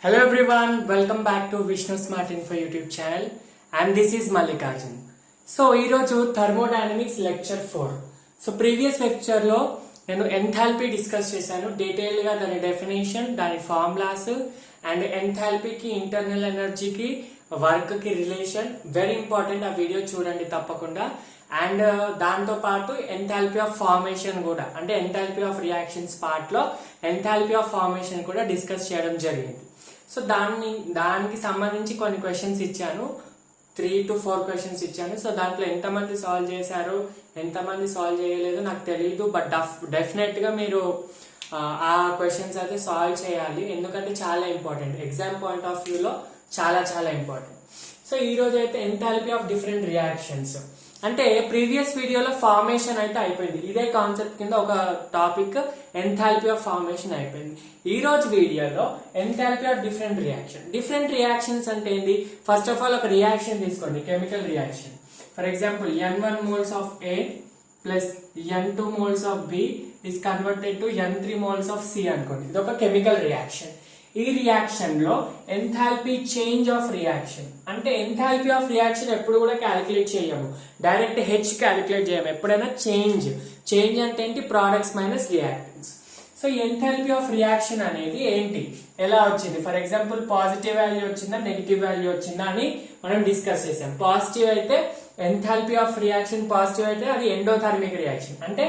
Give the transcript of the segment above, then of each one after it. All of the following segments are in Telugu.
Hello everyone, welcome back to Vishnu Smart Info YouTube channel and this is Mallikarjun. So ఈ రోజు thermodynamics lecture 4. So previous lecture లో నేను ఎంథాల్పీ డిస్కస్ చేశాను డీటెయిల్ గా దాని డెఫినేషన్, దాని ఫార్ములాస్ అండ్ ఎంథాల్పీకి ఇంటర్నల్ ఎనర్జీకి వర్క్ కి రిలేషన్ వెరీ ఇంపార్టెంట్. ఆ వీడియో చూడండి తప్పకుండా. అండ్ దాంతో పాటు ఎంథాల్పీ ఆఫ్ ఫార్మేషన్ కూడా, అంటే ఎంథాల్పీ ఆఫ్ రియాక్షన్స్ పార్ట్ లో ఎంథాల్పీ ఆఫ్ ఫార్మేషన్ కూడా డిస్కస్ చేయడం జరిగింది. సో దానికి సంబంధించి కొన్ని క్వశ్చన్స్ ఇచ్చాను, 3 to 4 క్వశ్చన్స్ ఇచ్చాను. సో దాంట్లో ఎంతమంది సాల్వ్ చేశారు, ఎంతమంది సాల్వ్ చేయలేదు నాకు తెలియదు. బట్ డెఫినెట్ గా మీరు ఆ క్వశ్చన్స్ అయితే సాల్వ్ చేయాలి, ఎందుకంటే చాలా ఇంపార్టెంట్, ఎగ్జామ్ పాయింట్ ఆఫ్ వ్యూలో చాలా చాలా ఇంపార్టెంట్. సో ఈ రోజు అయితే ఎంథాల్పీ ఆఫ్ డిఫరెంట్ రియాక్షన్స్, అంటే ప్రీవియస్ వీడియోలో ఫార్మేషన్ అయితే అయిపోయింది. ఇదే కాన్సెప్ట్ కింద ఒక టాపిక్ ఎంథాల్పీ ఆఫ్ ఫార్మేషన్ అయిపోయింది. ఈ రోజు వీడియోలో enthalpy of different reaction. Different reactions అంటే ఏంటి? ఫస్ట్ ఆఫ్ ఆల్ ఒక రియాక్షన్ తీసుకోండి, chemical reaction. For example N1 moles of A plus N2 moles of B is converted to N3 moles of C అనుకోండి. ఇది ఒక కెమికల్ రియాక్షన్. ఈ రియాక్షన్ లో ఎంథాల్పీ చేంజ్ ఆఫ్ రియాక్షన్, అంటే ఎంథాల్పీ ఆఫ్ రియాక్షన్ ఎప్పుడు కూడా క్యాలిక్యులేట్ చేయము, డైరెక్ట్ హెచ్ క్యాలిక్యులేట్ చేయము. ఎప్పుడైనా చేంజ్ అంటే ఏంటి? Products minus reactants. So enthalpy of reaction అనేది ఏంటి, ఎలా వచ్చింది? ఫర్ ఎగ్జాంపుల్ పాజిటివ్ వాల్యూ వచ్చిందా, నెగిటివ్ వాల్యూ వచ్చిందా అని మనం డిస్కస్ చేసాం. పాజిటివ్ అయితే ఎంథాల్పీ ఆఫ్ రియాక్షన్ పాజిటివ్ అయితే అది ఎండోథర్మిక్ రియాక్షన్, అంటే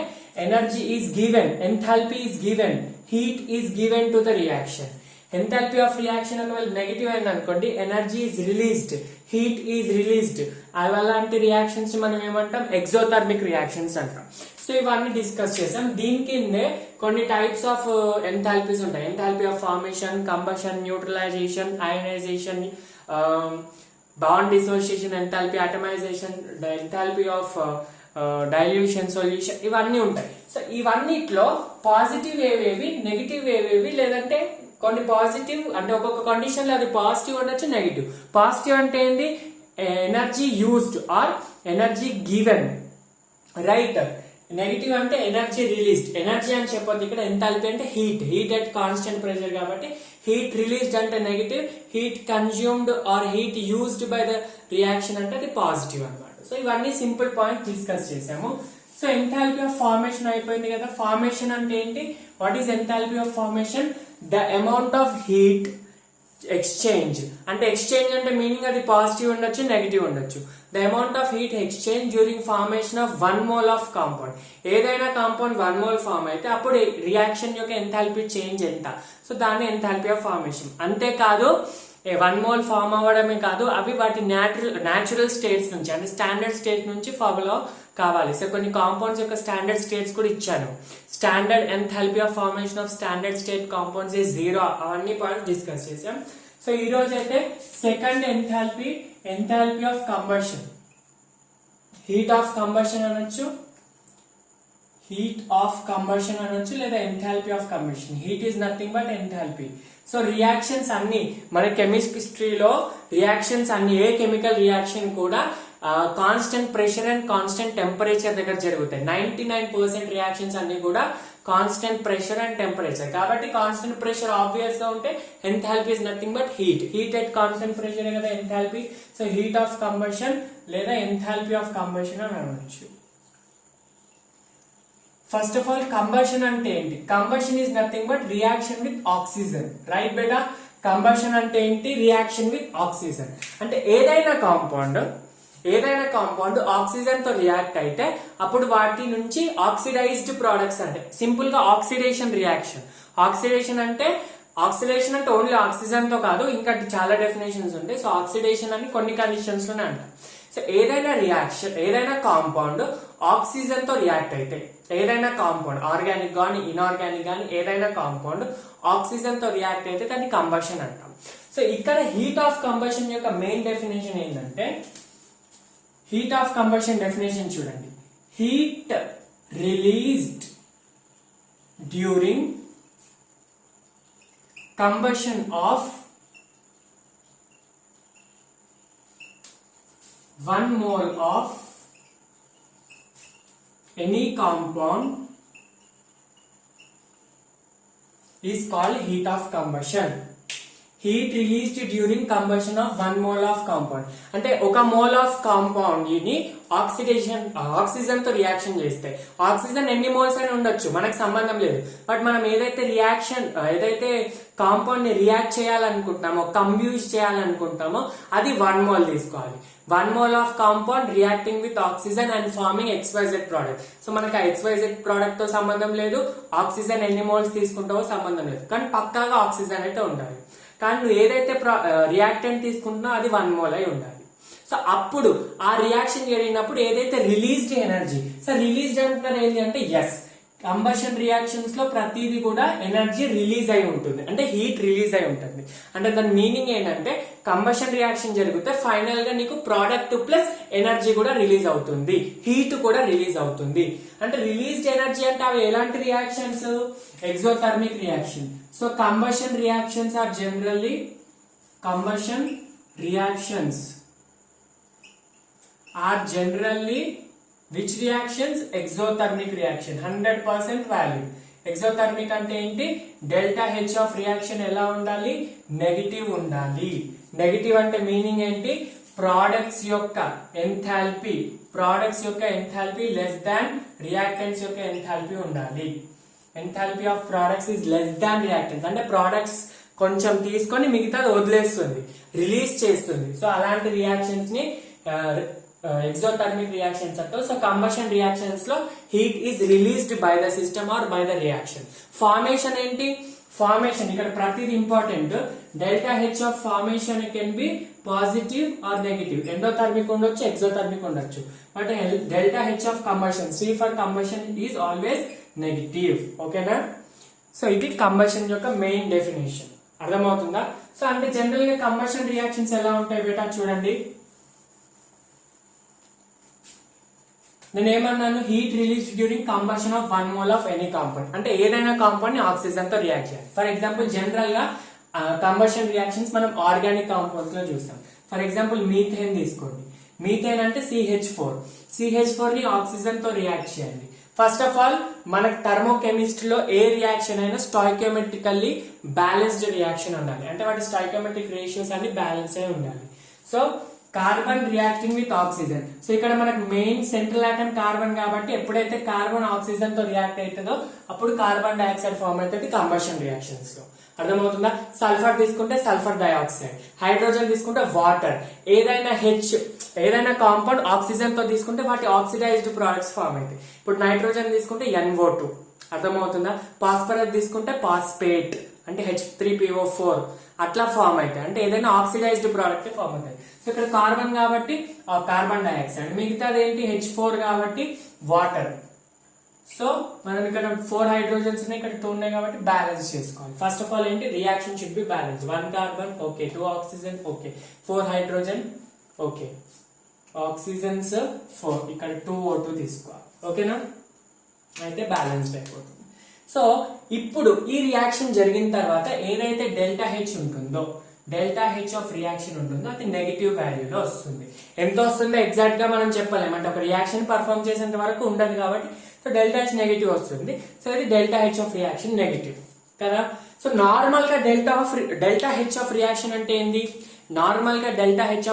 energy is given, enthalpy is given, heat is given to the reaction. Enthalpy of reaction ఒకవేళ నెగిటివ్ అయింది అనుకోండి, energy is released, heat is released. అలాంటి రియాక్షన్స్ మనం ఏమంటాం? ఎగ్జోథర్మిక్ రియాక్షన్స్ అంటాం. సో ఇవన్నీ డిస్కస్ చేసాం. దీని కిందే కొన్ని టైప్స్ ఆఫ్ ఎంథాల్పీస్ ఉంటాయి. Enthalpy of formation, combustion, neutralisation, ionisation, bond dissociation, enthalpy atomisation, enthalpy of dilution, solution, ఇవన్నీ ఉంటాయి. సో ఇవన్నిట్లో పాజిటివ్ ఏవేవి, నెగిటివ్ ఏవేవి, లేదంటే కొన్ని పాజిటివ్ అంటే ఒక్కొక్క కండిషన్ లో అది పాజిటివ్ ఉండొచ్చు, నెగిటివ్. పాజిటివ్ అంటే ఏంటి? Energy used or energy given, right. Negative అంటే ఎనర్జీ రిలీజ్డ్. ఎనర్జీ అని చెప్పొద్దు ఇక్కడ, ఎంథాల్పీ అంటే హీట్ అట్ కాన్స్టెంట్ ప్రెషర్ కాబట్టి హీట్ రిలీజ్డ్ అంటే negative, heat consumed or heat used by the reaction అంటే అది పాజిటివ్ అన్నమాట. సో ఇవన్నీ సింపుల్ పాయింట్ డిస్కస్ చేసాము. సో ఎంథాల్పీ ఆఫ్ ఫార్మేషన్ అయిపోయింది కదా. ఫార్మేషన్ అంటే ఏంటి? What is enthalpy of formation? The amount of heat exchange, అంటే ఎక్స్చేంజ్ అంటే మీనింగ్ అది పాజిటివ్ ఉండొచ్చు, నెగిటివ్ ఉండొచ్చు. The amount of heat exchange during formation of 1 mole of compound. ఏదైనా కాంపౌండ్ 1 mole ఫార్మ్ అయితే అప్పుడు రియాక్షన్ యొక్క ఎంథాల్పీ చేంజ్ ఎంత, సో దాన్ని ఎంథాల్పీ ఆఫ్ ఫార్మేషన్. అంతేకాదు 1 mole ఫార్మ్ అవ్వడమే కాదు, అవి వాటి న్యాచురల్ స్టేట్స్ నుంచి, అంటే స్టాండర్డ్ స్టేట్ నుంచి ఫాలో కావాలి. సో కొన్ని కాంపౌండ్స్ యొక్క స్టాండర్డ్ స్టేట్స్ కూడా ఇచ్చాను. Standard enthalpy of formation of standard state compounds is 0. అవన్నీ పాయింట్స్ డిస్కస్ చేసాం. సో ఈ రోజు అయితే second enthalpy of combustion. Heat of combustion అనొచ్చు, లేదా enthalpy of combustion. Heat is nothing but enthalpy. So reactions అన్ని మన కెమిస్ట్రీలో రియాక్షన్స్ అన్ని, ఏ కెమికల్ రియాక్షన్ కూడా constant pressure and constant temperature దగ్గర జరుగుతాయి. 99% రియాక్షన్స్ అన్ని కూడా కాన్స్టెంట్ ప్రెషర్ అండ్ టెంపరేచర్. కాబట్టి కాన్స్టెంట్ ప్రెషర్ ఆబ్వియస్ గా ఉంటే enthalpy is nothing but heat at constant pressure కదా enthalpy. So heat of combustion లేదా ఎంథాల్పీ ఆఫ్ కంబషన్ అని అనవచ్చు. ఫస్ట్ ఆఫ్ ఆల్ కంబషన్ అంటే ఏంటి? Combustion is nothing but reaction with oxygen, right బేటా. కంబషన్ అంటే ఏంటి? Reaction with oxygen. అంటే ఏదైనా కాంపౌండ్ ఆక్సిజన్ తో రియాక్ట్ అయితే అప్పుడు వాటి నుంచి ఆక్సిడైజ్డ్ ప్రొడక్ట్స్, అంటే సింపుల్ గా ఆక్సిడేషన్ రియాక్షన్. ఆక్సిడేషన్ అంటే ఓన్లీ ఆక్సిజన్ తో కాదు, ఇంకా చాలా డెఫినేషన్స్ ఉంటాయి. సో ఆక్సిడేషన్ అని కొన్ని కండిషన్స్ లోనే అంటాం. సో ఏదైనా కాంపౌండ్ ఆక్సిజన్ తో రియాక్ట్ అయితే, ఏదైనా కాంపౌండ్ ఆర్గానిక్ గానీ ఇన్ఆర్గానిక్ గానీ ఏదైనా కాంపౌండ్ ఆక్సిజన్ తో రియాక్ట్ అయితే దాన్ని కంబషన్ అంటాం. సో ఇక్కడ హీట్ ఆఫ్ కంబషన్ యొక్క మెయిన్ డెఫినేషన్ ఏంటంటే, హీట్ ఆఫ్ కంబషన్ డెఫినేషన్ చూడండి. Heat released during combustion of 1 mole of any compound is called heat of combustion. Heat released during combustion of 1 mole of compound. అంటే ఒక మోల్ ఆఫ్ కాంపౌండ్ ని ఆక్సిజన్ తో రియాక్షన్ చేస్తే, ఆక్సిజన్ ఎన్ని మోల్స్ అయినా ఉండొచ్చు, మనకు సంబంధం లేదు. బట్ మనం ఏదైతే కాంపౌండ్ ని రియాక్ట్ చేయాలనుకుంటున్నామో, కంబ్యూజ్ చేయాలనుకుంటామో అది 1 మోల్ తీసుకోవాలి. 1 mole of compound reacting with oxygen and farming XYZ product. So మనకి ఆ XYZ ప్రోడక్ట్ తో సంబంధం లేదు, ఆక్సిజన్ ఎన్ని మోల్స్ తీసుకుంటావో సంబంధం లేదు, కానీ పక్కాగా ఆక్సిజన్ అయితే ఉండాలి. కానీ నువ్వు ఏదైతే రియాక్టెంట్ తీసుకుంటున్నావు అది 1 మోల్ అయి ఉండాలి. సో అప్పుడు ఆ రియాక్షన్ జరిగినప్పుడు ఏదైతే రిలీజ్డ్ ఎనర్జీ, సో రిలీజ్డ్ అంటున్నారు ఏంటి అంటే ఎస్, కంబషన్ రియాక్షన్స్ లో ప్రతిదీ కూడా ఎనర్జీ రిలీజ్ అయి ఉంటుంది, అంటే హీట్ రిలీజ్ అయి ఉంటుంది. అంటే దాని మీనింగ్ ఏంటంటే కంబషన్ రియాక్షన్ జరిగితే ఫైనల్ గా నీకు ప్రోడక్ట్ ప్లస్ ఎనర్జీ కూడా రిలీజ్ అవుతుంది, హీట్ కూడా రిలీజ్ అవుతుంది. అంటే రిలీజ్డ్ ఎనర్జీ అంటే అవి ఎలాంటి reactions? Exothermic reaction. So combustion reactions are generally which reactions? Exothermic reaction. 100% valid. Exothermic అంటే ఏంటి? డెల్టా హెచ్ ఆఫ్ రియాక్షన్ ఎలా ఉండాలి? నెగటివ్ ఉండాలి. నెగటివ్ అంటే మీనింగ్ ఏంటి? ప్రోడక్ట్స్ యొక్క ఎంథాల్పీ లెస్ దాన్ రియాక్టెంట్స్ యొక్క ఎంథాల్పీ ఉండాలి. Enthalpy of products is less than reactants. అంటే ప్రోడక్ట్స్ కొంచెం తీసుకొని మిగతాది వదిలేస్తుంది, రిలీజ్ చేస్తుంది. సో అలాంటి రియాక్షన్స్ ని ఎగ్జోథర్మిక్ రియాక్షన్స్ అంటారు. సో కంబషన్ రియాక్షన్స్ లో heat is released by the system or by the reaction. Formation ఏంటి? ఫార్మేషన్ ఇక్కడ ప్రతిది important. Delta H of formation can be positive or negative. Endothermic ఉండొచ్చు, ఎగ్జోథర్మిక్ ఉండొచ్చు. But delta H of combustion, C for combustion is always negative. ఓకేనా? సో ఇది కంబషన్ యొక్క మెయిన్ డెఫినేషన్. అర్థమవుతుందా? సో అంటే జనరల్ గా కంబషన్ రియాక్షన్స్ ఎలా ఉంటాయి బేటా చూడండి. నేను ఏమన్నాను? Heat release during combustion of 1 mole of any compound. అంటే ఏదైనా కాంపౌండ్ ని ఆక్సిజన్ తో రియాక్ట్ చేయాలి. ఫర్ ఎగ్జాంపుల్ జనరల్ గా కంబషన్ రియాక్షన్స్ మనం ఆర్గానిక్ కాంపౌండ్స్ లో చూస్తాం. ఫర్ ఎగ్జాంపుల్ మీథేన్ తీసుకోండి. మీథేన్ అంటే CH4 ని ఆక్సిజన్ తో రియాక్ట్ చేయండి. ఫస్ట్ ఆఫ్ ఆల్ మనకు థర్మోకెమిస్ట్రీ లో ఏ రియాక్షన్ అయినా స్టాయికియోమెట్రికల్లీ బ్యాలెన్స్డ్ రియాక్షన్ ఉండాలి. అంటే వాటి స్టాయికియోమెట్రిక్ రేషియోస్ అన్ని బ్యాలెన్స్ అయి ఉండాలి. So carbon reacting with oxygen. So ఇక్కడ మనకు మెయిన్ సెంట్రల్ ఆటమ్ కార్బన్ కాబట్టి ఎప్పుడైతే కార్బన్ ఆక్సిజన్ తో రియాక్ట్ అవుతుందో అప్పుడు కార్బన్ డైఆక్సైడ్ ఫార్మ్ అవుతుంది కంబషన్ రియాక్షన్స్ లో. అర్థమవుతుందా? సల్ఫర్ తీసుకుంటే సల్ఫర్ డైఆక్సైడ్, హైడ్రోజన్ తీసుకుంటే వాటర్, ఏదైనా కాంపౌండ్ ఆక్సిజన్ తో తీసుకుంటే వాటి ఆక్సిడైజ్డ్ ప్రొడక్ట్స్ ఫార్మ్ అవుతాయి. ఇప్పుడు నైట్రోజన్ తీసుకుంటే NO2. అర్థమవుతుందా? ఫాస్ఫరస్ తీసుకుంటే ఫాస్ఫేట్ అంటే H3PO4 అట్లా ఫార్మ్ అవుతాయి. అంటే ఏదైనా ఆక్సిడైజ్డ్ ప్రోడక్ట్ ఫార్మ్ అవుతాయి. సో ఇక్కడ కార్బన్ కాబట్టి కార్బన్ డైఆక్సైడ్, మిగతాది ఏంటి? H4 కాబట్టి వాటర్. సో మనం ఇక్కడ 4 హైడ్రోజన్స్ ఉన్నాయి, ఇక్కడ 2 ఉన్నాయి కాబట్టి బ్యాలెన్స్ చేసుకోవాలి. ఫస్ట్ ఆఫ్ ఆల్ ఏంటి? Reaction should be balance. 1 carbon okay, 2 oxygen okay, 4 hydrogen okay, oxygens 4, ఇక్కడ 2O2 తీసుకోవాలి. ఓకేనా? అయితే బ్యాలెన్స్డ్ అయిపోతుంది. సో ఇప్పుడు ఈ రియాక్షన్ జరిగిన తర్వాత ఏదైతే డెల్టా హెచ్ ఉంటుందో, డెల్టా హెచ్ ఆఫ్ రియాక్షన్ ఉంటుందో అది నెగిటివ్ వాల్యూలో వస్తుంది. ఎంత వస్తుందో ఎగ్జాక్ట్ గా మనం చెప్పలేము, అంటే ఒక రియాక్షన్ పర్ఫామ్ చేసేంత వరకు ఉండదు కాబట్టి. సో డెల్టా హెచ్ నెగిటివ్ వస్తుంది. సో ఇది delta H of reaction negative కదా. సో నార్మల్ గా డెల్టా హెచ్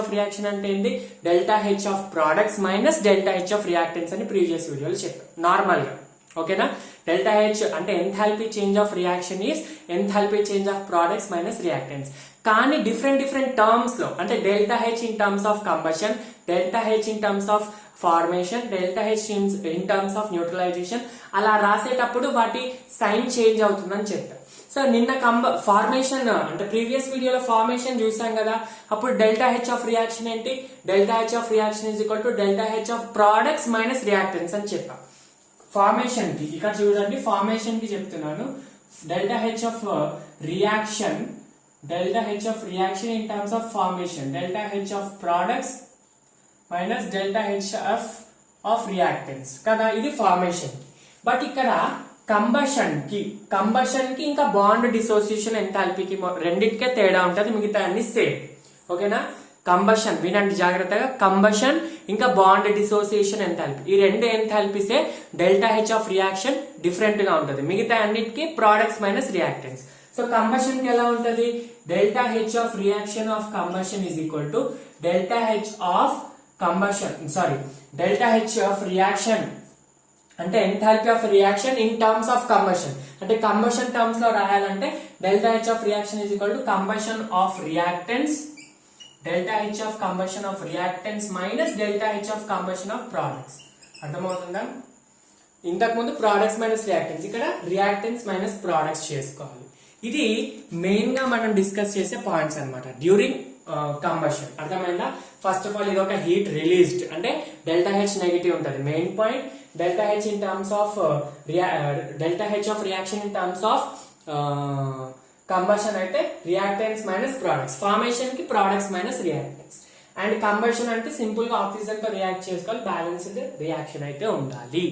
ఆఫ్ రియాక్షన్ అంటే ఏంది? Delta H of products minus delta H of reactants అని ప్రీవియస్ వీడియోలో చెప్పాం. నార్మల్ గా ఓకేనా? డెల్టా హెచ్ అంటే enthalpy change of reaction is enthalpy change of products minus reactants. కానీ డిఫరెంట్ టర్మ్స్ లో, అంటే delta H in terms of combustion, delta H in terms of formation, delta H in terms of neutralisation, అలా రాసేటప్పుడు వాటి సైన్ చేంజ్ అవుతుందని చెప్పారు. సో నిన్న ఫార్మేషన్ అంటే ప్రీవియస్ వీడియోలో ఫార్మేషన్ చూసాం కదా, అప్పుడు డెల్టా హెచ్ ఆఫ్ రియాక్షన్ ఏంటి? Delta H of reaction is equal to delta H of products minus reactants అని చెప్పాం. ఫార్మేషన్ కి ఇక్కడ చూడండి, ఫార్మేషన్ కి చెప్తున్నాను. Delta H of reaction in terms of formation, delta H of products minus delta H of reactants కదా, ఇది ఫార్మేషన్. బట్ ఇక్కడ కంబషన్ కి ఇంకా బాండ్ డిసోసియేషన్ ఎంథాల్పీకి రెండింటికే తేడా ఉంటుంది, మిగతా అన్ని సేమ్. ఓకేనా? కంబషన్ వినండి జాగ్రత్తగా, కంబషన్ ఇంకా బాండ్ డిసోసియేషన్ ఎంథాల్పీ, ఈ రెండు ఎంథాల్పీసే delta H of reaction different గా ఉంటుంది, మిగతా అన్నిటికీ products minus reactants. So combustion కి ఎలా ఉంటది, delta H of reaction of combustion is equal to delta H of combustion, delta H of reaction అంటే enthalpy of reaction in terms of combustion. అంటే కంబషన్ టర్మ్స్ లో రాయాలంటే delta H of reaction is equal to combustion of reactants, delta H of combustion of reactants minus delta H of combustion of products. అర్థమవుతుందా? ఇంతకు ముందు ప్రోడక్ట్స్ మైనస్ రియాక్టెన్స్, ఇక్కడ రియాక్టెన్స్ మైనస్ ప్రోడక్ట్స్ చేసుకోవాలి. ఇది మెయిన్ గా మనం డిస్కస్ చేసే పాయింట్స్ అన్నమాట డ్యూరింగ్ కంబషన్. అర్థమైందా? ఫస్ట్ ఆఫ్ ఆల్ ఇది ఒక హీట్ రిలీజ్డ్ అంటే డెల్టా హెచ్ నెగిటివ్ ఉంటుంది. Main point delta H in terms of delta H of reaction in terms of combustion అయితే రియాక్టెన్స్ మైనస్ ప్రోడక్ట్స్, ఫార్మేషన్ కి products minus reactance. And combustion అంటే సింపుల్ గా ఆక్సిజన్ తో రియాక్ట్ చేసుకోవాలి, బ్యాలెన్స్డ్ రియాక్షన్ అయితే ఉండాలి.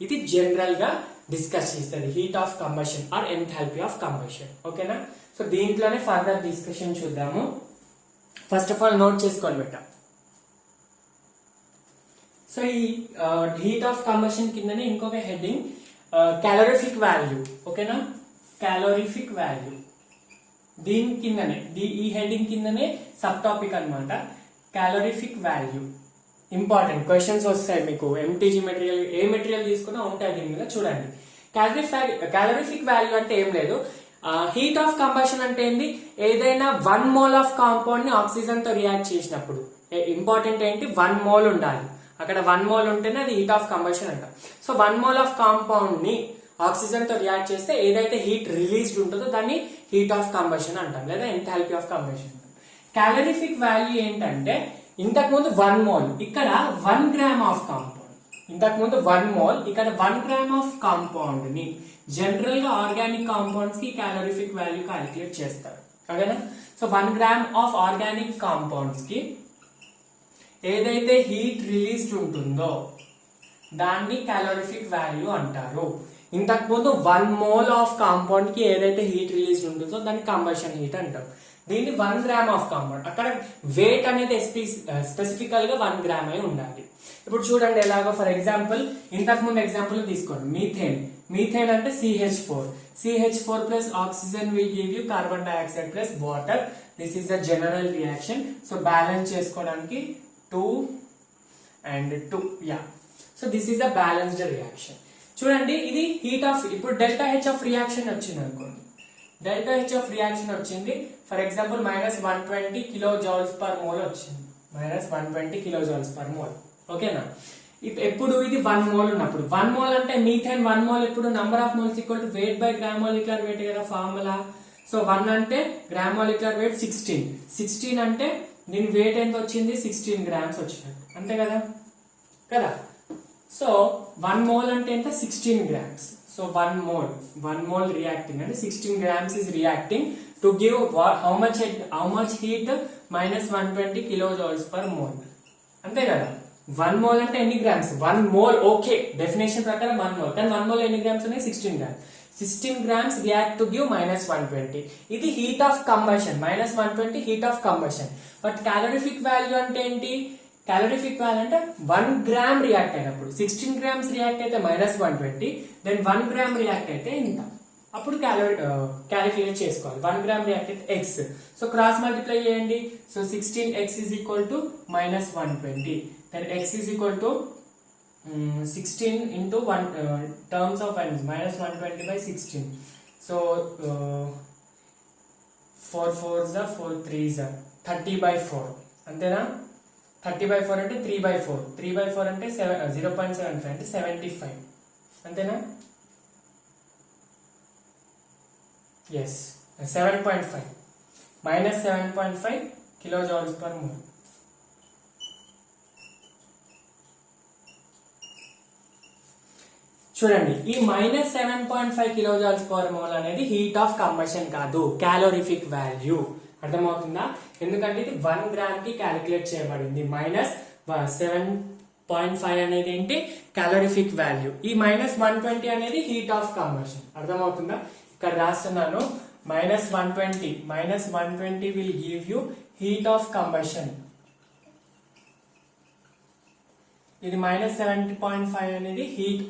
ఇది జనరల్ గా డిస్కస్ చేస్తుంది heat of combustion or enthalpy of combustion. ఓకేనా? సో దీంట్లోనే ఫర్దర్ డిస్కషన్ చూద్దాము. ఫస్ట్ ఆఫ్ ఆల్ నోట్ చేసుకోండి బెట్ట. సో ఈ హీట్ ఆఫ్ కంబషన్ కిందనే ఇంకొక హెడ్డింగ్ క్యాలరిఫిక్ వాల్యూ. ఓకేనా? క్యాలరిఫిక్ వాల్యూ దీని కిందనే, ఈ హెడ్డింగ్ కిందనే సబ్ టాపిక్ అన్నమాట. క్యాలరిఫిక్ వాల్యూ ఇంపార్టెంట్ క్వశ్చన్స్ వస్తాయి మీకు. ఎంటీజీ మెటీరియల్ ఏ మెటీరియల్ తీసుకున్నా ఉంటాయి దీని మీద. చూడండి, క్యాలరిఫిక్ వాల్యూ అంటే ఏం లేదు, హీట్ ఆఫ్ కంబషన్ అంటే ఏంది, ఏదైనా 1 మోల్ ఆఫ్ కాంపౌండ్ ని ఆక్సిజన్ తో రియాక్ట్ చేసినప్పుడు ఇంపార్టెంట్ ఏంటి, 1 మోల్ ఉండాలి. అక్కడ 1 మోల్ ఉంటేనే అది హీట్ ఆఫ్ కంబషన్ అంటాం. సో 1 మోల్ ఆఫ్ కాంపౌండ్ ని ఆక్సిజన్ తో రియాక్ట్ చేస్తే ఏదైతే హీట్ రిలీజ్డ్ ఉంటుందో దాన్ని హీట్ ఆఫ్ కంబషన్ అంటాం, లేదా enthalpy of combustion. Calorific value ఏంటంటే ఇంతకు ముందు 1 మోల్, ఇక్కడ 1 గ్రామ్ ఆఫ్ కాంపౌండ్. ఇంతకు ముందు 1 మోల్, ఇక్కడ 1 గ్రామ్ ఆఫ్ కాంపౌండ్ ని జనరల్ గా ఆర్గానిక్ కాంపౌండ్స్ కి క్యాలరిఫిక్ వాల్యూ క్యాలిక్యులేట్ చేస్తారు. ఓకేనా? So 1 gram of organic compounds కి ఏదైతే హీట్ రిలీజ్డ్ ఉంటుందో దాన్ని క్యాలరిఫిక్ వాల్యూ అంటారు. ఇంతకు ముందు 1 మోల్ ఆఫ్ కాంపౌండ్ కి ఏదైతే హీట్ రిలీజ్ ఉంటుందో దాన్ని కంబషన్ హీట్ అంటాం. దీన్ని 1 గ్రామ్ ఆఫ్ కాంపౌండ్, అక్కడ వెయిట్ అనేది స్పెసిఫికల్ గా 1 గ్రామ్ అయి ఉండాలి. ఇప్పుడు చూడండి ఎలాగో. ఫర్ ఎగ్జాంపుల్ ఇంతకు ముందు ఎగ్జాంపుల్ తీసుకోండి, మీథేన్. మీథేన్ అంటే CH4. CH4 plus oxygen will give you carbon dioxide plus water. This is the general reaction. So balance చేసుకోవడానికి 2 and 2. So this is the balanced reaction. చూడండి, ఇది హీట్ ఆఫ్, ఇప్పుడు డెల్టా హెచ్ ఆఫ్ రియాక్షన్ వచ్చింది అనుకోండి. డెల్టా హెచ్ ఆఫ్ రియాక్షన్ వచ్చింది for example -120 kilo joules per mole వచ్చింది. -120 కిలో జౌల్స్ పర్ మోల్. ఓకేనా? ఎప్పుడు ఇది 1 మోల్ ఉన్నప్పుడు. 1 మోల్ అంటే మీథేన్ 1 మోల్ ఎప్పుడు number of moles equal to weight by gram molecular weight కదా ఫార్ములా. సో 1 అంటే గ్రామ్ మాలిక్యులర్ వెయిట్ 16. 16 అంటే దీని వెయిట్ ఎంత వచ్చింది, 16 గ్రామ్స్ వచ్చినట్టు, అంతే కదా? సో 1 మోల్ అంటే ఎంత, 16 grams. So 1 mole reacting and 16 grams is reacting to give how much heat, -120 kilojoules per mole. అంతే కదా? 1 mole అంటే ఎన్ని గ్రామ్స్, 1 mole. ఓకే, డెఫినేషన్ ప్రకారం 1 mole, కానీ 1 mole ఎన్ని గ్రామ్స్ ఉన్నాయి, 16 grams. 16 grams react to give -120. ఇది heat of combustion, -120 heat of combustion. But calorific value అంటే ఏంటి, క్యాలరిఫిక్ వాల్యూ అంటే 1 గ్రామ్ రియాక్ట్ అయినప్పుడు. 16 గ్రామ్స్ రియాక్ట్ అయితే -120, దెన్ 1 గ్రామ్ రియాక్ట్ అయితే ఇంత, అప్పుడు క్యాలిక్యులేట్ చేసుకోవాలి. 1 గ్రామ్ రియాక్ట్ అయితే x. సో క్రాస్ మల్టిప్లై చేయండి. So 16x is equal to -120, then x is equal to 16 into 1 terms of -120 by 16. So 4 4s are 4 3s are 30/4. అంతేనా? 30/4 అంటే 3/4. 3/4 అంటే 0.75 అంటే 75. అంతేనా? Yes, 7.5 -7.5 kilojoules per mole. చూడండి, ఈ -7.5 kilojoules per mole అనేది హీట్ ఆఫ్ కంబషన్ కాదు, క్యాలోరిఫిక్ వాల్యూ. అర్థమవుతుందా? ఎందుకంటే ఇది 1 గ్రామ్ కి క్యాలిక్యులేట్ చేయబడింది. -7.5 అనేది ఏంటి, క్యాలోరిఫిక్ వాల్యూ. ఈ -120 అనేది హీట్ ఆఫ్ కంబషన్. అర్థమవుతుందా? ఇక్కడ రాస్తున్నాను, -120 will give you heat of combustion. ఇది -7.5 అనేది heat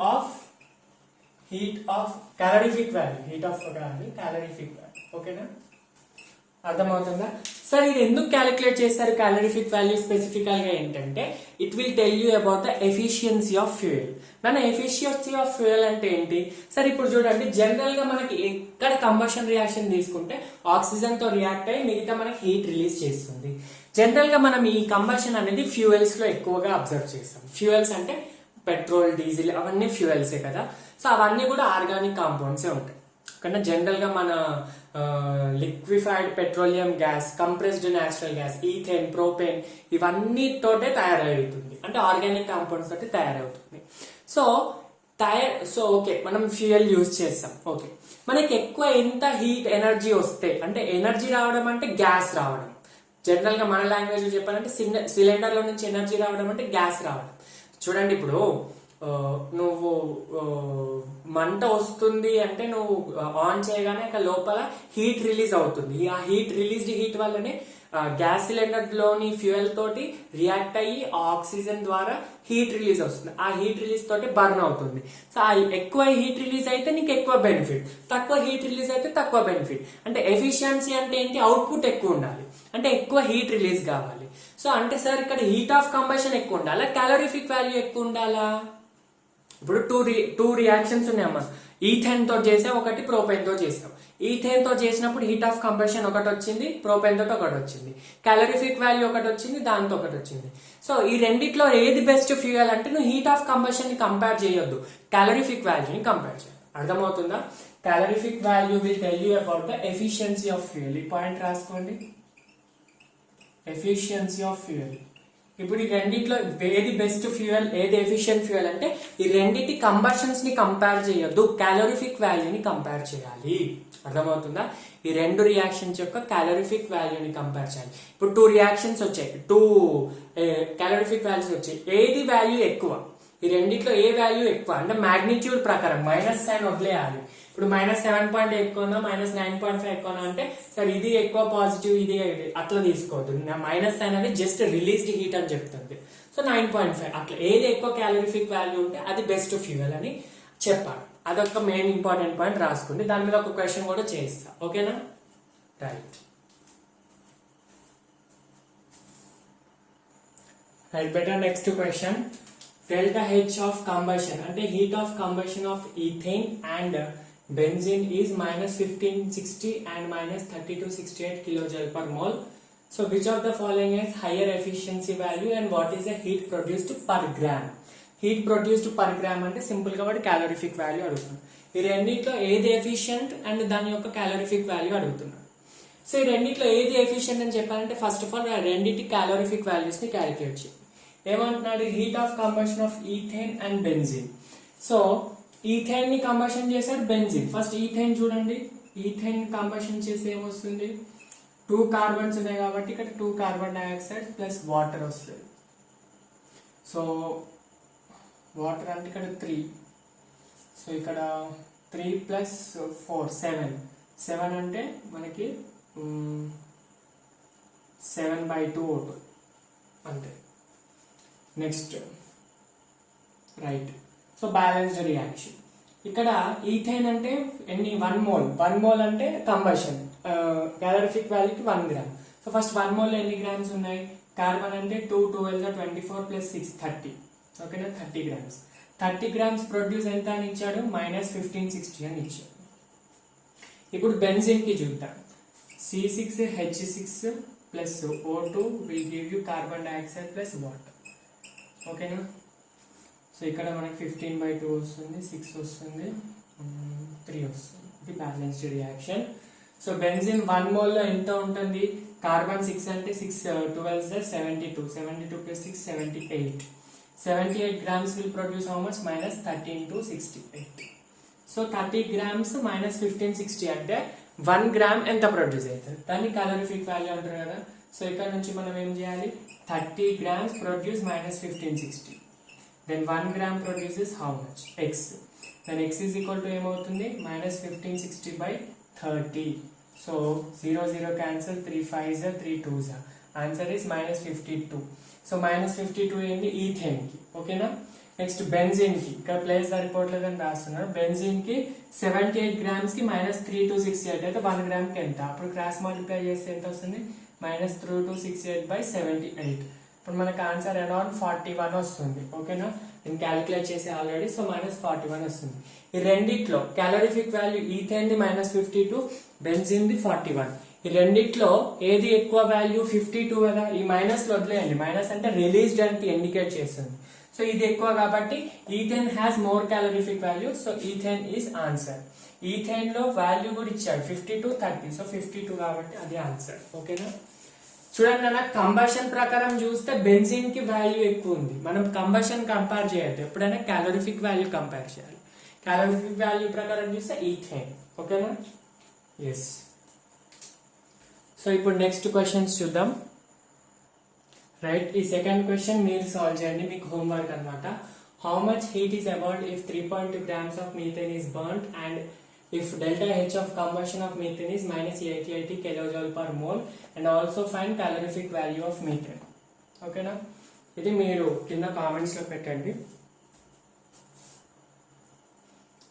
heat of calorific value, heat of కాదు క్యాలరిఫిక్ వాల్యూ. ఓకేనా, అర్థమవుతుందా? సార్ ఇది ఎందుకు క్యాలిక్యులేట్ చేస్తారు క్యాలరిఫిక్ వాల్యూ స్పెసిఫికల్ గా ఏంటంటే it will tell you about the efficiency of fuel. మన ఎఫిషియన్సీ ఆఫ్ ఫ్యూయల్ అంటే ఏంటి సార్? ఇప్పుడు చూడండి, జనరల్ గా మనకి ఎక్కడ కంబషన్ రియాక్షన్ తీసుకుంటే ఆక్సిజన్ తో రియాక్ట్ అయ్యి మిగతా మనకి హీట్ రిలీజ్ చేస్తుంది. జనరల్ గా మనం ఈ కంబషన్ అనేది ఫ్యూయల్స్ లో ఎక్కువగా అబ్జర్వ్ చేస్తాం. ఫ్యూయల్స్ అంటే పెట్రోల్, డీజిల్ అవన్నీ ఫ్యూయల్సే కదా. సో అవన్నీ కూడా ఆర్గానిక్ కాంపౌండ్సే ఉంటాయి. కానీ జనరల్ గా మన liquefied petroleum gas, compressed natural gas, ethane, propane ఇవన్నీ తోటే తయారవుతుంది, అంటే ఆర్గానిక్ కాంపౌండ్స్ తోటి తయారవుతుంది. సో ఓకే, మనం ఫ్యూయల్ యూజ్ చేస్తాం. ఓకే, మనకి ఎక్కువ ఎంత హీట్ ఎనర్జీ వస్తే, అంటే ఎనర్జీ రావడం అంటే గ్యాస్ రావడం, జనరల్ గా మన లాంగ్వేజ్ లో చెప్పాలంటే సిలిండర్ లో నుంచి ఎనర్జీ రావడం అంటే గ్యాస్ రావడం. చూడండి, ఇప్పుడు నువ్వు మంట వస్తుంది అంటే నువ్వు ఆన్ చేయగానే అక్కడ లోపల హీట్ రిలీజ్ అవుతుంది. ఆ రిలీజ్డ్ హీట్ వల్లనే గ్యాస్ సిలిండర్ లోని ఫ్యూయల్ తోటి రియాక్ట్ అయ్యి ఆక్సిజన్ ద్వారా హీట్ రిలీజ్ వస్తుంది. ఆ హీట్ రిలీజ్ తోటి బర్న్ అవుతుంది. సో ఆ ఎక్కువ హీట్ రిలీజ్ అయితే నీకు ఎక్కువ బెనిఫిట్, తక్కువ హీట్ రిలీజ్ అయితే తక్కువ బెనిఫిట్. అంటే ఎఫిషియన్సీ అంటే ఏంటి? అవుట్పుట్ ఎక్కువ ఉండాలి, అంటే ఎక్కువ హీట్ రిలీజ్ కావాలి. సో అంటే సార్ ఇక్కడ హీట్ ఆఫ్ కంబషన్ ఎక్కువ ఉండాలా, క్యాలరిఫిక్ వాల్యూ ఎక్కువ ఉండాలా? ఇప్పుడు టూ రియాక్షన్స్ ఉన్నాయమ్మా. ఈథేన్ తో చేసాం, ఒకటి ప్రోపేన్ తో చేసాం. ఈథేన్ తో చేసినప్పుడు హీట్ ఆఫ్ కంబషన్ ఒకటి వచ్చింది, ప్రోపేన్ తోటి ఒకటి వచ్చింది. క్యాలరిఫిక్ వాల్యూ ఒకటి వచ్చింది, దాంతో ఒకటి వచ్చింది. సో ఈ రెండిట్లో ఏది బెస్ట్ ఫ్యూయల్ అంటే నువ్వు హీట్ ఆఫ్ కంబషన్ ని కంపేర్ చేయొద్దు, క్యాలరిఫిక్ వాల్యూని కంపేర్ చేయాలి. అర్థమవుతుందా? Calorific value will tell you about the efficiency of fuel. ఈ పాయింట్ రాసుకోండి, ఎఫిషియన్సీ ఆఫ్ ఫ్యూయల్. ఇప్పుడు ఈ రెండిట్లో ఏది బెస్ట్ ఫ్యూయల్, ఏది ఎఫిషియెంట్ ఫ్యూయల్ అంటే ఈ రెండింటి కంబషన్స్ ని కంపేర్ చేయొద్దు, క్యాలరిఫిక్ వాల్యూని కంపేర్ చేయాలి. అర్థమవుతుందా? ఈ రెండు రియాక్షన్స్ యొక్క క్యాలరిఫిక్ వాల్యూని కంపేర్ చేయాలి. ఇప్పుడు టూ రియాక్షన్స్ వచ్చాయి, టూ క్యాలరిఫిక్ వాల్యూస్ వచ్చాయి. ఏది వాల్యూ ఎక్కువ? ఈ రెండిట్లో ఏ వాల్యూ ఎక్కువ అంటే మ్యాగ్నిట్యూడ్ ప్రకారం మైనస్ సైన్ వదిలేయాలి. ఇప్పుడు -7.8 ఎక్కువనా, -9.5 ఎక్కువనా అంటే సార్ ఇది ఎక్కువ పాజిటివ్, ఇది అట్లా తీసుకోవద్దు. మైనస్ సైన్ అనేది జస్ట్ రిలీజ్డ్ హీట్ అని చెప్తుంది. సో 9.5 అట్లా ఏది ఎక్కువ క్యాలరిఫిక్ వాల్యూ ఉంటే అది బెస్ట్ ఫ్యూయల్ అని చెప్పాలి. అదొక మెయిన్ ఇంపార్టెంట్ పాయింట్ రాసుకుంది. దాని మీద ఒక క్వశ్చన్ కూడా చేస్తా. ఓకేనా? Right better. Next question, delta H of combustion అంటే heat of combustion of ethane and benzene is -1560 and -3268 kilojoule per mole. So which of the following has higher efficiency value and what is the heat produced per gram? Heat produced per gram అంటే సింపుల్ గా వాడు క్యాలరిఫిక్ వాల్యూ అడుగుతున్నాడు. ఈ రెండిట్లో ఏది ఎఫిషియంట్ అండ్ దాని యొక్క క్యాలరిఫిక్ వాల్యూ అడుగుతున్నాడు. సో ఈ రెండిట్లో ఏది ఎఫిషియంట్ అని చెప్పాలంటే ఫస్ట్ ఆఫ్ ఆల్ రెండింటి క్యాలరిఫిక్ వాల్యూస్ ని క్యాలిక్యులేట్ చేయాలి. ఏమంటున్నాడు? Heat of combustion of ethane and benzene. So ethane ని కంబషన్ చేశాడు బెంజిన్. ఫస్ట్ ఈథేన్ చూడండి, ఈథేన్ కంబషన్ చేస్తే ఏమొస్తుంది? 2 కార్బన్స్ ఉన్నాయి కాబట్టి ఇక్కడ 2 కార్బన్ డైఆక్సైడ్ ప్లస్ వాటర్ వస్తుంది. సో వాటర్ అంటే ఇక్కడ 3, సో ఇక్కడ 3 ప్లస్ 4 7 అంటే మనకి 7/2 అవుతుంది అంతే. Next right. So balanced reaction. ఇక్కడ ఈథేన్ అంటే ఎన్ని? 1 మోల్ అంటే కంబషన్, క్యాలరిఫిక్ వాల్యూకి 1 గ్రామ్. సో ఫస్ట్ 1 మోల్ ఎన్ని గ్రామ్స్ ఉన్నాయి? కార్బన్ అంటే 2 12 24 ప్లస్ 6 30. ఓకేనా? 30 గ్రామ్స్. 30 గ్రామ్స్ ప్రొడ్యూస్ ఎంత అని ఇచ్చాడు? -1560 అని ఇచ్చాడు. ఇప్పుడు బెంజిన్ కి చూద్దాం. C6H6 plus O2 will give you carbon dioxide plus water. ఓకేనా? సో ఇక్కడ మనకి 15/2 వస్తుంది, 6 వస్తుంది, 3 వస్తుంది. ఇది balanced reaction. So benzene 1 mole లో ఎంత ఉంటుంది? కార్బన్ 6 అంటే 6 12 72, 72 plus 6 78. 78 grams will produce how much? -13 to 68. So 30 grams -1560 అంటే 1 గ్రామ్ ఎంత ప్రొడ్యూస్ అవుతుంది? దాన్ని క్యాలరిఫిక్ వాల్యూ అంటారు కదా. సో ఇక్కడ నుంచి మనం ఏం చేయాలి? 30 grams produce -1560. Then 1 gram produces how much? X. Then X is equal to ఏమవుతుంది? -1560/30. So 0 0 cancel, 3 5s 3 2s. Answer is -52. So -52 ఏంటి? ఈథేన్ కి. ఓకేనా? నెక్స్ట్ బెంజిన్ కి ఇక్కడ ప్లేస్ సరిపోవట్లేదని రాస్తున్నారు. బెంజిన్ కి 78 grams కి -3268 అయితే 1 gram కి ఎంత, అప్పుడు క్రాస్ మల్టిప్లై చేస్తే ఎంత వస్తుంది, -3268/78. ఇప్పుడు మనకు ఆన్సర్ అరౌండ్ 41 వస్తుంది. ఓకేనా, నేను క్యాలిక్యులేట్ చేసి ఆల్రెడీ. సో -41 వస్తుంది. ఈ రెండిట్లో calorific value ethane the -52, benzene the 41. ఈ రెండిట్లో ఏది ఎక్కువ వాల్యూ, 52 కదా. ఈ మైనస్ వదిలేయండి, మైనస్ అంటే రిలీజ్డ్ అని ఇండికేట్ చేస్తుంది. సో ఇది ఎక్కువ కాబట్టి ethane has more calorific value. So ethane is answer. Ethane లో వాల్యూ కూడా ఇచ్చాడు 52, 30. సో 52 కాబట్టి అది ఆన్సర్. ఓకేనా, చూడండి అన్న, కంబషన్ ప్రకారం చూస్తే బెంజిన్ కి వాల్యూ ఎక్కువ ఉంది. మనం కంబషన్ కంపేర్ చేయొద్దు, ఎప్పుడైనా క్యాలరిఫిక్ వాల్యూ కంపేర్ చేయాలి. క్యాలరిఫిక్ వాల్యూ ప్రకారం చూస్తే ఈథేన్. ఓకేనా, ఎస్. సో ఇప్పుడు నెక్స్ట్ క్వశ్చన్స్ చూద్దాం. రైట్, ఈ సెకండ్ క్వశ్చన్ మీరు సాల్వ్ చేయండి, మీకు హోంవర్క్ అన్నమాట. How much heat is about if 3.2 grams of methane is burnt and if delta H of combustion of methane is -880 kilojoule per mole and also find calorific value of methane. ఓకేనా, ఇది మీరు కింద కామెంట్స్ లో పెట్టండి.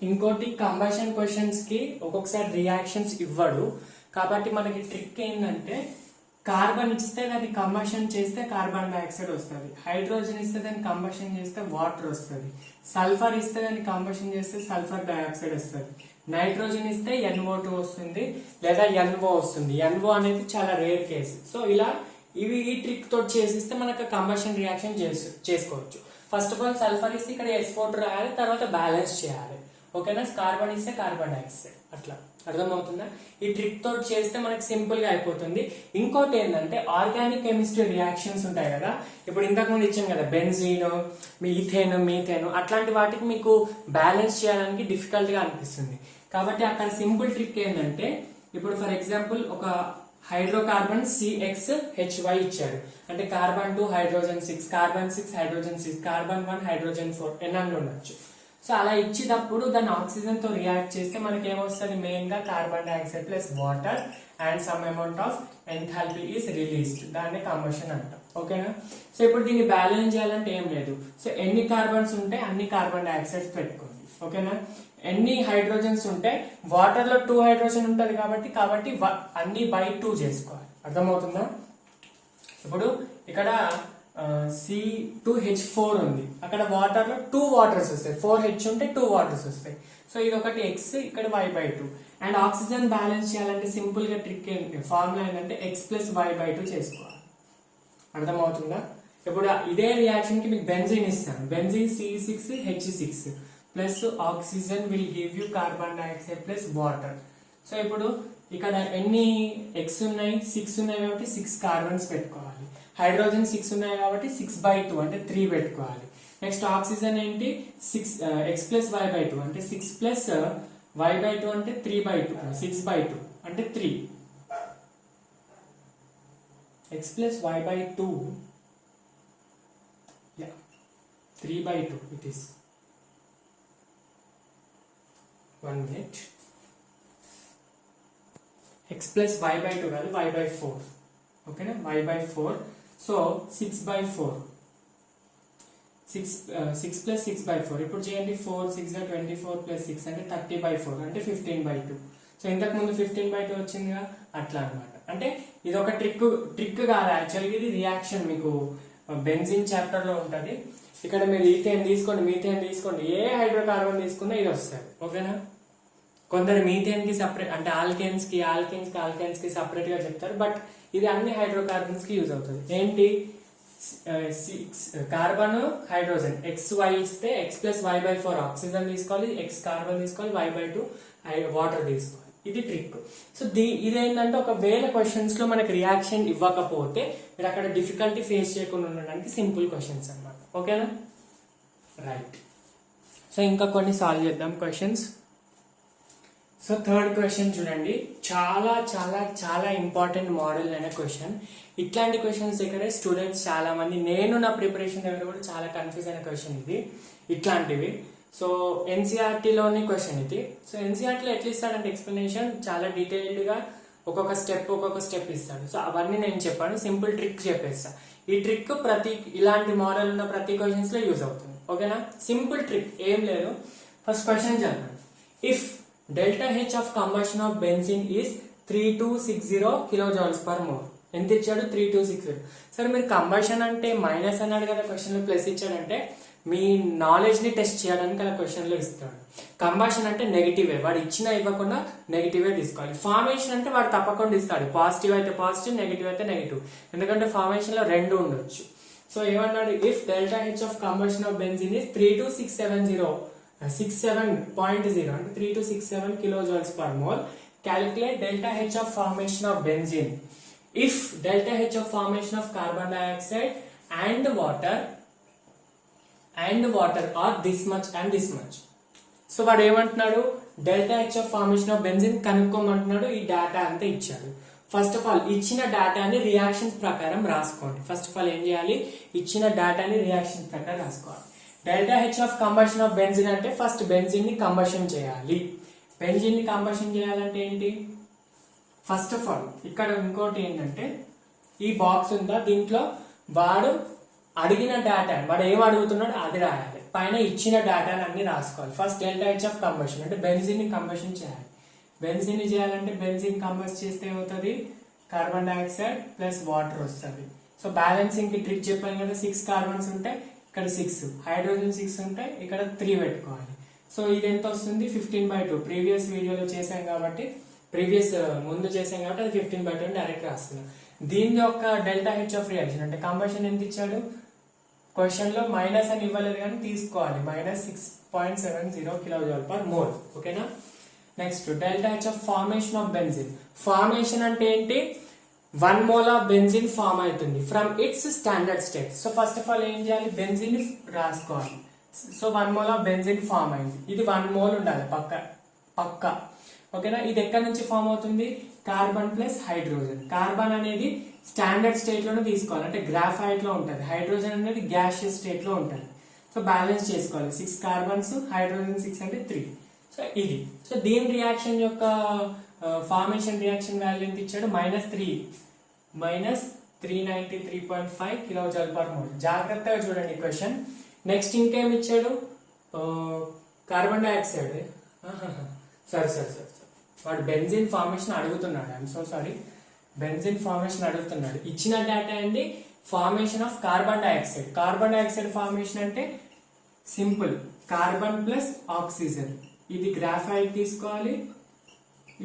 ఇంకోటి, కంబషన్ క్వశ్చన్స్ కి ఒక్కొక్కసారి రియాక్షన్స్ ఇవ్వడు, కాబట్టి మనకి ట్రిక్ ఏంటంటే కార్బన్ ఇస్తే దాన్ని కంబషన్ చేస్తే కార్బన్ డైఆక్సైడ్ వస్తుంది, హైడ్రోజన్ ఇస్తే దాన్ని కంబషన్ చేస్తే వాటర్ వస్తుంది, సల్ఫర్ ఇస్తే దాన్ని కంబషన్ చేస్తే సల్ఫర్ డైఆక్సైడ్ వస్తుంది, నైట్రోజన్ ఇస్తే NO2 వస్తుంది లేదా NO వస్తుంది. NO అనేది చాలా రేర్ కేసు. సో ఇలా ఇవి ఈ ట్రిక్ తోటి చేసిస్తే మనకు కంబషన్ రియాక్షన్ చేసుకోవచ్చు. ఫస్ట్ ఆఫ్ ఆల్ సల్ఫర్ ఇస్తే ఇక్కడ S4 రాయాలి, తర్వాత బ్యాలెన్స్ చేయాలి. ఓకేనా, కార్బన్ ఇస్తే కార్బన్ డైఆక్సైడ్, అట్లా అర్థమవుతుందా. ఈ ట్రిక్ తోటి చేస్తే మనకి సింపుల్ గా అయిపోతుంది. ఇంకోటి ఏంటంటే ఆర్గానిక్ కెమిస్ట్రీ రియాక్షన్స్ ఉంటాయి కదా, ఇప్పుడు ఇంతకు ముందు ఇచ్చాం కదా బెంజీన్, ఈథేన్, మీథేన్, అట్లాంటి వాటికి మీకు బ్యాలెన్స్ చేయడానికి డిఫికల్ట్ గా అనిపిస్తుంది. కాబట్టి అక్కడ సింపుల్ ట్రిక్ ఏంటంటే, ఇప్పుడు ఫర్ ఎగ్జాంపుల్ ఒక హైడ్రోకార్బన్ CXHY ఇచ్చాడు, అంటే carbon 2 hydrogen 6, carbon 6 hydrogen 6, carbon 1 hydrogen 4 ఎన్ని ఉండొచ్చు. సో అలా ఇచ్చినప్పుడు దాన్ని ఆక్సిజన్ తో రియాక్ట్ చేస్తే మనకి ఏమొస్తుంది, మెయిన్ గా carbon dioxide plus water and some amount of enthalpy is released, దాన్ని కంబషన్ అంటాం. ఓకేనా, సో ఇప్పుడు దీన్ని బ్యాలెన్స్ చేయాలంటే ఏం లేదు. సో ఎన్ని కార్బన్స్ ఉంటే అన్ని కార్బన్ డైఆక్సైడ్స్ పెట్టుకోండి. ఓకేనా, ఎన్ని హైడ్రోజన్స్ ఉంటే వాటర్ లో 2 హైడ్రోజన్ ఉంటుంది కాబట్టి అన్ని by 2 చేసుకోవాలి. అర్థమవుతుందా. ఇప్పుడు ఇక్కడ C2H4 ఉంది, అక్కడ వాటర్ లో 2 వాటర్స్ వస్తాయి, 4H ఉంటే 2 వాటర్స్ వస్తాయి. సో ఇది ఒకటి X, ఇక్కడ Y/2. అండ్ ఆక్సిజన్ బ్యాలెన్స్ చేయాలంటే సింపుల్ గా ట్రిక్ ఫార్ములా ఏంటంటే X + Y/2 చేసుకోవాలి. అర్థమవుతుందా. ఇప్పుడు ఇదే రియాక్షన్ కి మీకు బెంజీన్ ఇస్తాను, benzene C6H6 plus oxygen will give you carbon dioxide plus water. So ఇప్పుడు ఇక్కడ ఎన్ని X ఉన్నాయి, 6 ఉన్నాయి కాబట్టి 6 కార్బన్స్ పెట్టుకోవాలి. హైడ్రోజన్ 6 ఉన్నాయి కాబట్టి 6/2 అంటే 3 పెట్టుకోవాలి. నెక్స్ట్ ఆక్సిజన్ ఏంటి, X + Y/2 అంటే 6 + Y/2 అంటే 3/2, 6/2 అంటే 3. X + Y/2 3/2 it is. 1 minute. X + Y/2 కాదు, Y/4. ఓకేనా, Y/4. సో 6/4, 6 + 6/4. ఇప్పుడు చేయండి, 4 6 24 + 6 అంటే 30/4 అంటే 15/2. సో ఇంతకు ముందు 15/2 వచ్చిందిగా, అట్లా అనమాట. అంటే ఇది ఒక ట్రిక్ కాదు, యాక్చువల్గా ఇది రియాక్షన్ మీకు బెంజిన్ చాప్టర్ లో ఉంటది. ఇక్కడ మీరు ఈథేన్ తీసుకోండి, మీథేన్ తీసుకోండి, ఏ హైడ్రోకార్బన్ తీసుకున్నా ఇది వస్తుంది. ఓకేనా, కొందరు మీథేన్ కి సపరేట్ అంటే ఆల్కేన్స్ కి సపరేట్ గా చెప్తారు, బట్ ఇది అన్ని హైడ్రోకార్బన్స్ కి యూజ్ అవుతుంది. ఏంటి, కార్బన్ హైడ్రోజన్ XY ఇస్తే X + Y/4 ఆక్సిజన్ తీసుకోవాలి, X కార్బన్ తీసుకోవాలి, Y/2 వాటర్ తీసుకోవాలి. ఇది ట్రిక్. సో ఇదేంటంటే ఒకవేళ క్వశ్చన్స్ లో మనకి రియాక్షన్ ఇవ్వకపోతే మీరు అక్కడ డిఫికల్టీ ఫేస్ చేయకుండా ఉండడానికి సింపుల్ క్వశ్చన్స్ అన్నమాట. ఓకేనా, రైట్. సో ఇంకా కొన్ని సాల్వ్ చేద్దాం క్వశ్చన్స్. సో థర్డ్ క్వశ్చన్ చూడండి, చాలా చాలా చాలా ఇంపార్టెంట్ మోడల్ అయిన క్వశ్చన్. ఇట్లాంటి క్వశ్చన్స్ దగ్గర స్టూడెంట్స్ చాలా మంది, నేను నా ప్రిపరేషన్ దగ్గర కూడా చాలా కన్ఫ్యూజ్ అయిన క్వశ్చన్ ఇది, ఇట్లాంటివి. సో ఎన్సీఆర్టీలోని క్వశ్చన్ ఇది. సో ఎన్సీఆర్టీలో ఎట్లా ఇస్తాడంటే ఎక్స్ప్లెనేషన్ చాలా డీటెయిల్డ్ గా ఒక్కొక్క స్టెప్ ఇస్తాడు. సో అవన్నీ నేను చెప్పాను, సింపుల్ ట్రిక్ చెప్పేస్తా. ఈ ట్రిక్ ఇలాంటి మోడల్ ఉన్న ప్రతి క్వశ్చన్స్ లో యూజ్ అవుతుంది. ఓకేనా, సింపుల్ ట్రిక్, ఏం లేదు. ఫస్ట్ క్వశ్చన్ చదవండి. If delta H of combustion of benzene is 3260 kilojoules per mole. ఎంత ఇచ్చాడు? 3260. సరే మీరు కంబషన్ అంటే మైనస్ అన్నాడు కదా క్వశ్చన్ లో, ప్లస్ ఇచ్చాడంటే మీ నాలెడ్జ్ ని టెస్ట్ చేయడానికి అలా క్వశ్చన్ లో ఇస్తాడు. కంబషన్ అంటే నెగిటివే, వాడు ఇచ్చినా ఇవ్వకుండా నెగిటివే తీసుకోవాలి. ఫార్మేషన్ అంటే వాడు తప్పకుండా ఇస్తాడు, పాజిటివ్ అయితే పాజిటివ్, నెగిటివ్ అయితే నెగిటివ్, ఎందుకంటే ఫార్మేషన్ లో రెండు ఉండొచ్చు. సో ఏమన్నాడు? If delta H of combustion of benzene is 37.0 అంటే 3267 kilojoules per mole. Calculate delta H of formation of benzene. If delta H of formation of carbon dioxide and water are this much and this much. So వాడు ఏమంటున్నాడు? Delta H of formation of benzene కనుక్కోమంటున్నాడు. ఈ డేటా అంతా ఇచ్చాడు. ఫస్ట్ ఆఫ్ ఆల్ ఇచ్చిన డేటాని రియాక్షన్స్ ప్రకారం రాసుకోండి. ఫస్ట్ ఆఫ్ ఆల్ ఏం చేయాలి? ఇచ్చిన డేటాని రియాక్షన్స్ ప్రకారం రాసుకోవాలి. Delta H of combustion of benzene అంటే ఫస్ట్ బెంజిన్ ని కంబషన్ చేయాలి. బెంజిన్ ని కంబషన్ చేయాలంటే ఏంటి? ఫస్ట్ ఆఫ్ ఆల్ ఇక్కడ ఇంకోటి ఏంటంటే, ఈ బాక్స్ ఉందా, దీంట్లో వాడు అడిగిన డేటా, వాడు ఏం అడుగుతున్నాడో అది రాయాలి. పైన ఇచ్చిన డేటాని అన్ని రాసుకోవాలి. First delta H of combustion అంటే బెంజిన్ ని కంబషన్ చేయాలి. బెంజిన్ ని చేయాలంటే బెంజిన్ కంబస్ట్ చేస్తే ఏమవుతుంది? కార్బన్ డైఆక్సైడ్ ప్లస్ వాటర్ వస్తుంది. సో బ్యాలెన్సింగ్ కి ట్రిక్ చెప్పాను కదా, 6 కార్బన్స్ ఉంటాయి, ఇక్కడ 6 హైడ్రోజన్ 6 ఉంటాయి, ఇక్కడ 3 పెట్టుకోవాలి. సో ఇది ఎంత వస్తుంది? 15/2. ప్రీవియస్ వీడియోలో చేసాం కాబట్టి, ముందు చేసాం కాబట్టి అది 15/2 డైరెక్ట్ రాస్తున్నాం. దీని యొక్క డెల్టా హెచ్ ఆఫ్ రియాక్షన్ అంటే కంబషన్ ఎంత ఇచ్చాడు? క్వశ్చన్ లో మైనస్ అని ఇవ్వలేదు కానీ తీసుకోవాలి, -6.70 కిలోజౌల్ పర్ మోల్. ఓకేనా. Next delta H of formation of benzene. Formation అంటే ఏంటి? 1 మోల్ ఆఫ్ బెంజిన్ ఫార్మ్ అవుతుంది from its standard state. So first of all ఏం చేయాలి? బెంజిన్ రాసుకోవాలి. So 1 mole of benzene form అయింది. ఇది 1 మోల్ ఉండాలి పక్క. ఓకేనా. ఇది ఎక్కడి నుంచి ఫార్మ్ అవుతుంది? Carbon plus hydrogen. కార్బన్ అనేది స్టాండర్డ్ స్టేట్ లోనే తీసుకోవాలి, అంటే గ్రాఫైట్ లో ఉంటుంది. హైడ్రోజన్ అనేది గ్యాషియస్ స్టేట్ లో ఉంటుంది. సో బ్యాలెన్స్ చేసుకోవాలి. 6 కార్బన్స్, హైడ్రోజన్ 6 అంటే 3. సో ఇది. సో దీని రియాక్షన్ యొక్క ఫార్మేషన్ రియాక్షన్ వాల్యూ ఎంత ఇచ్చాడు? -393.5 కిలోజౌల్ పర్ మోల్. జాగ్రత్తగా చూడండి క్వశ్చన్. నెక్స్ట్ ఇంకేం ఇచ్చాడు? Carbon dioxide. సరే వాడు బెంజిన్ ఫార్మేషన్ అడుగుతున్నాడు. I'm so sorry, benzene formation అడుగుతున్నాడు. ఇచ్చిన డేటా అండి formation of carbon dioxide. Carbon dioxide formation అంటే సింపుల్, కార్బన్ ప్లస్ ఆక్సిజన్. ఇది గ్రాఫైట్ తీసుకోవాలి,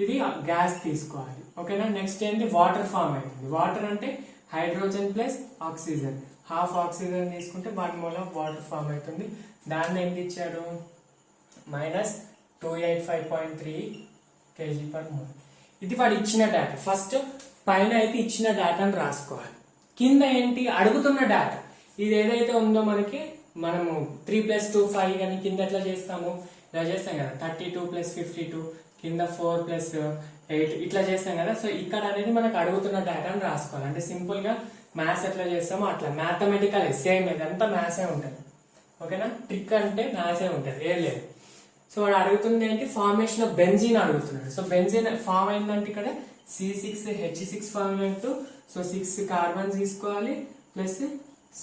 ఇది గ్యాస్ తీసుకోవాలి. ఓకేనా. నెక్స్ట్ ఏంటి? వాటర్ ఫార్మ్ అవుతుంది. వాటర్ అంటే hydrogen plus oxygen. Half oxygen తీసుకుంటే 1 మోల్ ఆఫ్ వాటర్ ఫార్మ్ అవుతుంది. దాన్ని ఎంత ఇచ్చాడు? -285.3 kg పర్ మోల్. ఇది వాడు ఇచ్చిన డేటా. ఫస్ట్ పైన అయితే ఇచ్చిన డేటాను రాసుకోవాలి. కింద ఏంటి? అడుగుతున్న డేటా. ఇది ఏదైతే ఉందో మనము 3 + 2 5 కానీ కింద ఎట్లా చేస్తాము? ఇలా చేస్తాం కదా, 32 + 52, కింద 4 + 8 ఇట్లా చేస్తాం కదా. సో ఇక్కడ అనేది మనకు అడుగుతున్న డేటాను రాసుకోవాలి. అంటే సింపుల్ గా మ్యాథ్స్ ఎట్లా చేస్తామో అట్లా, మ్యాథమెటికల్ సేమ్, ఇదంతా మ్యాథ్సే ఉంటుంది. ఓకేనా. ట్రిక్ అంటే మ్యాథ్సే ఉంటుంది, ఏం లేదు. సో వాడు అడుగుతుంది ఏంటి? ఫార్మేషన్ ఆఫ్ బెంజిన్ అడుగుతున్నాడు. సో బెంజిన్ ఫార్మ్ అయిందంటే ఇక్కడ C6H6 ఫార్మ్ అవుతూ, సో 6 కార్బన్ తీసుకోవాలి ప్లస్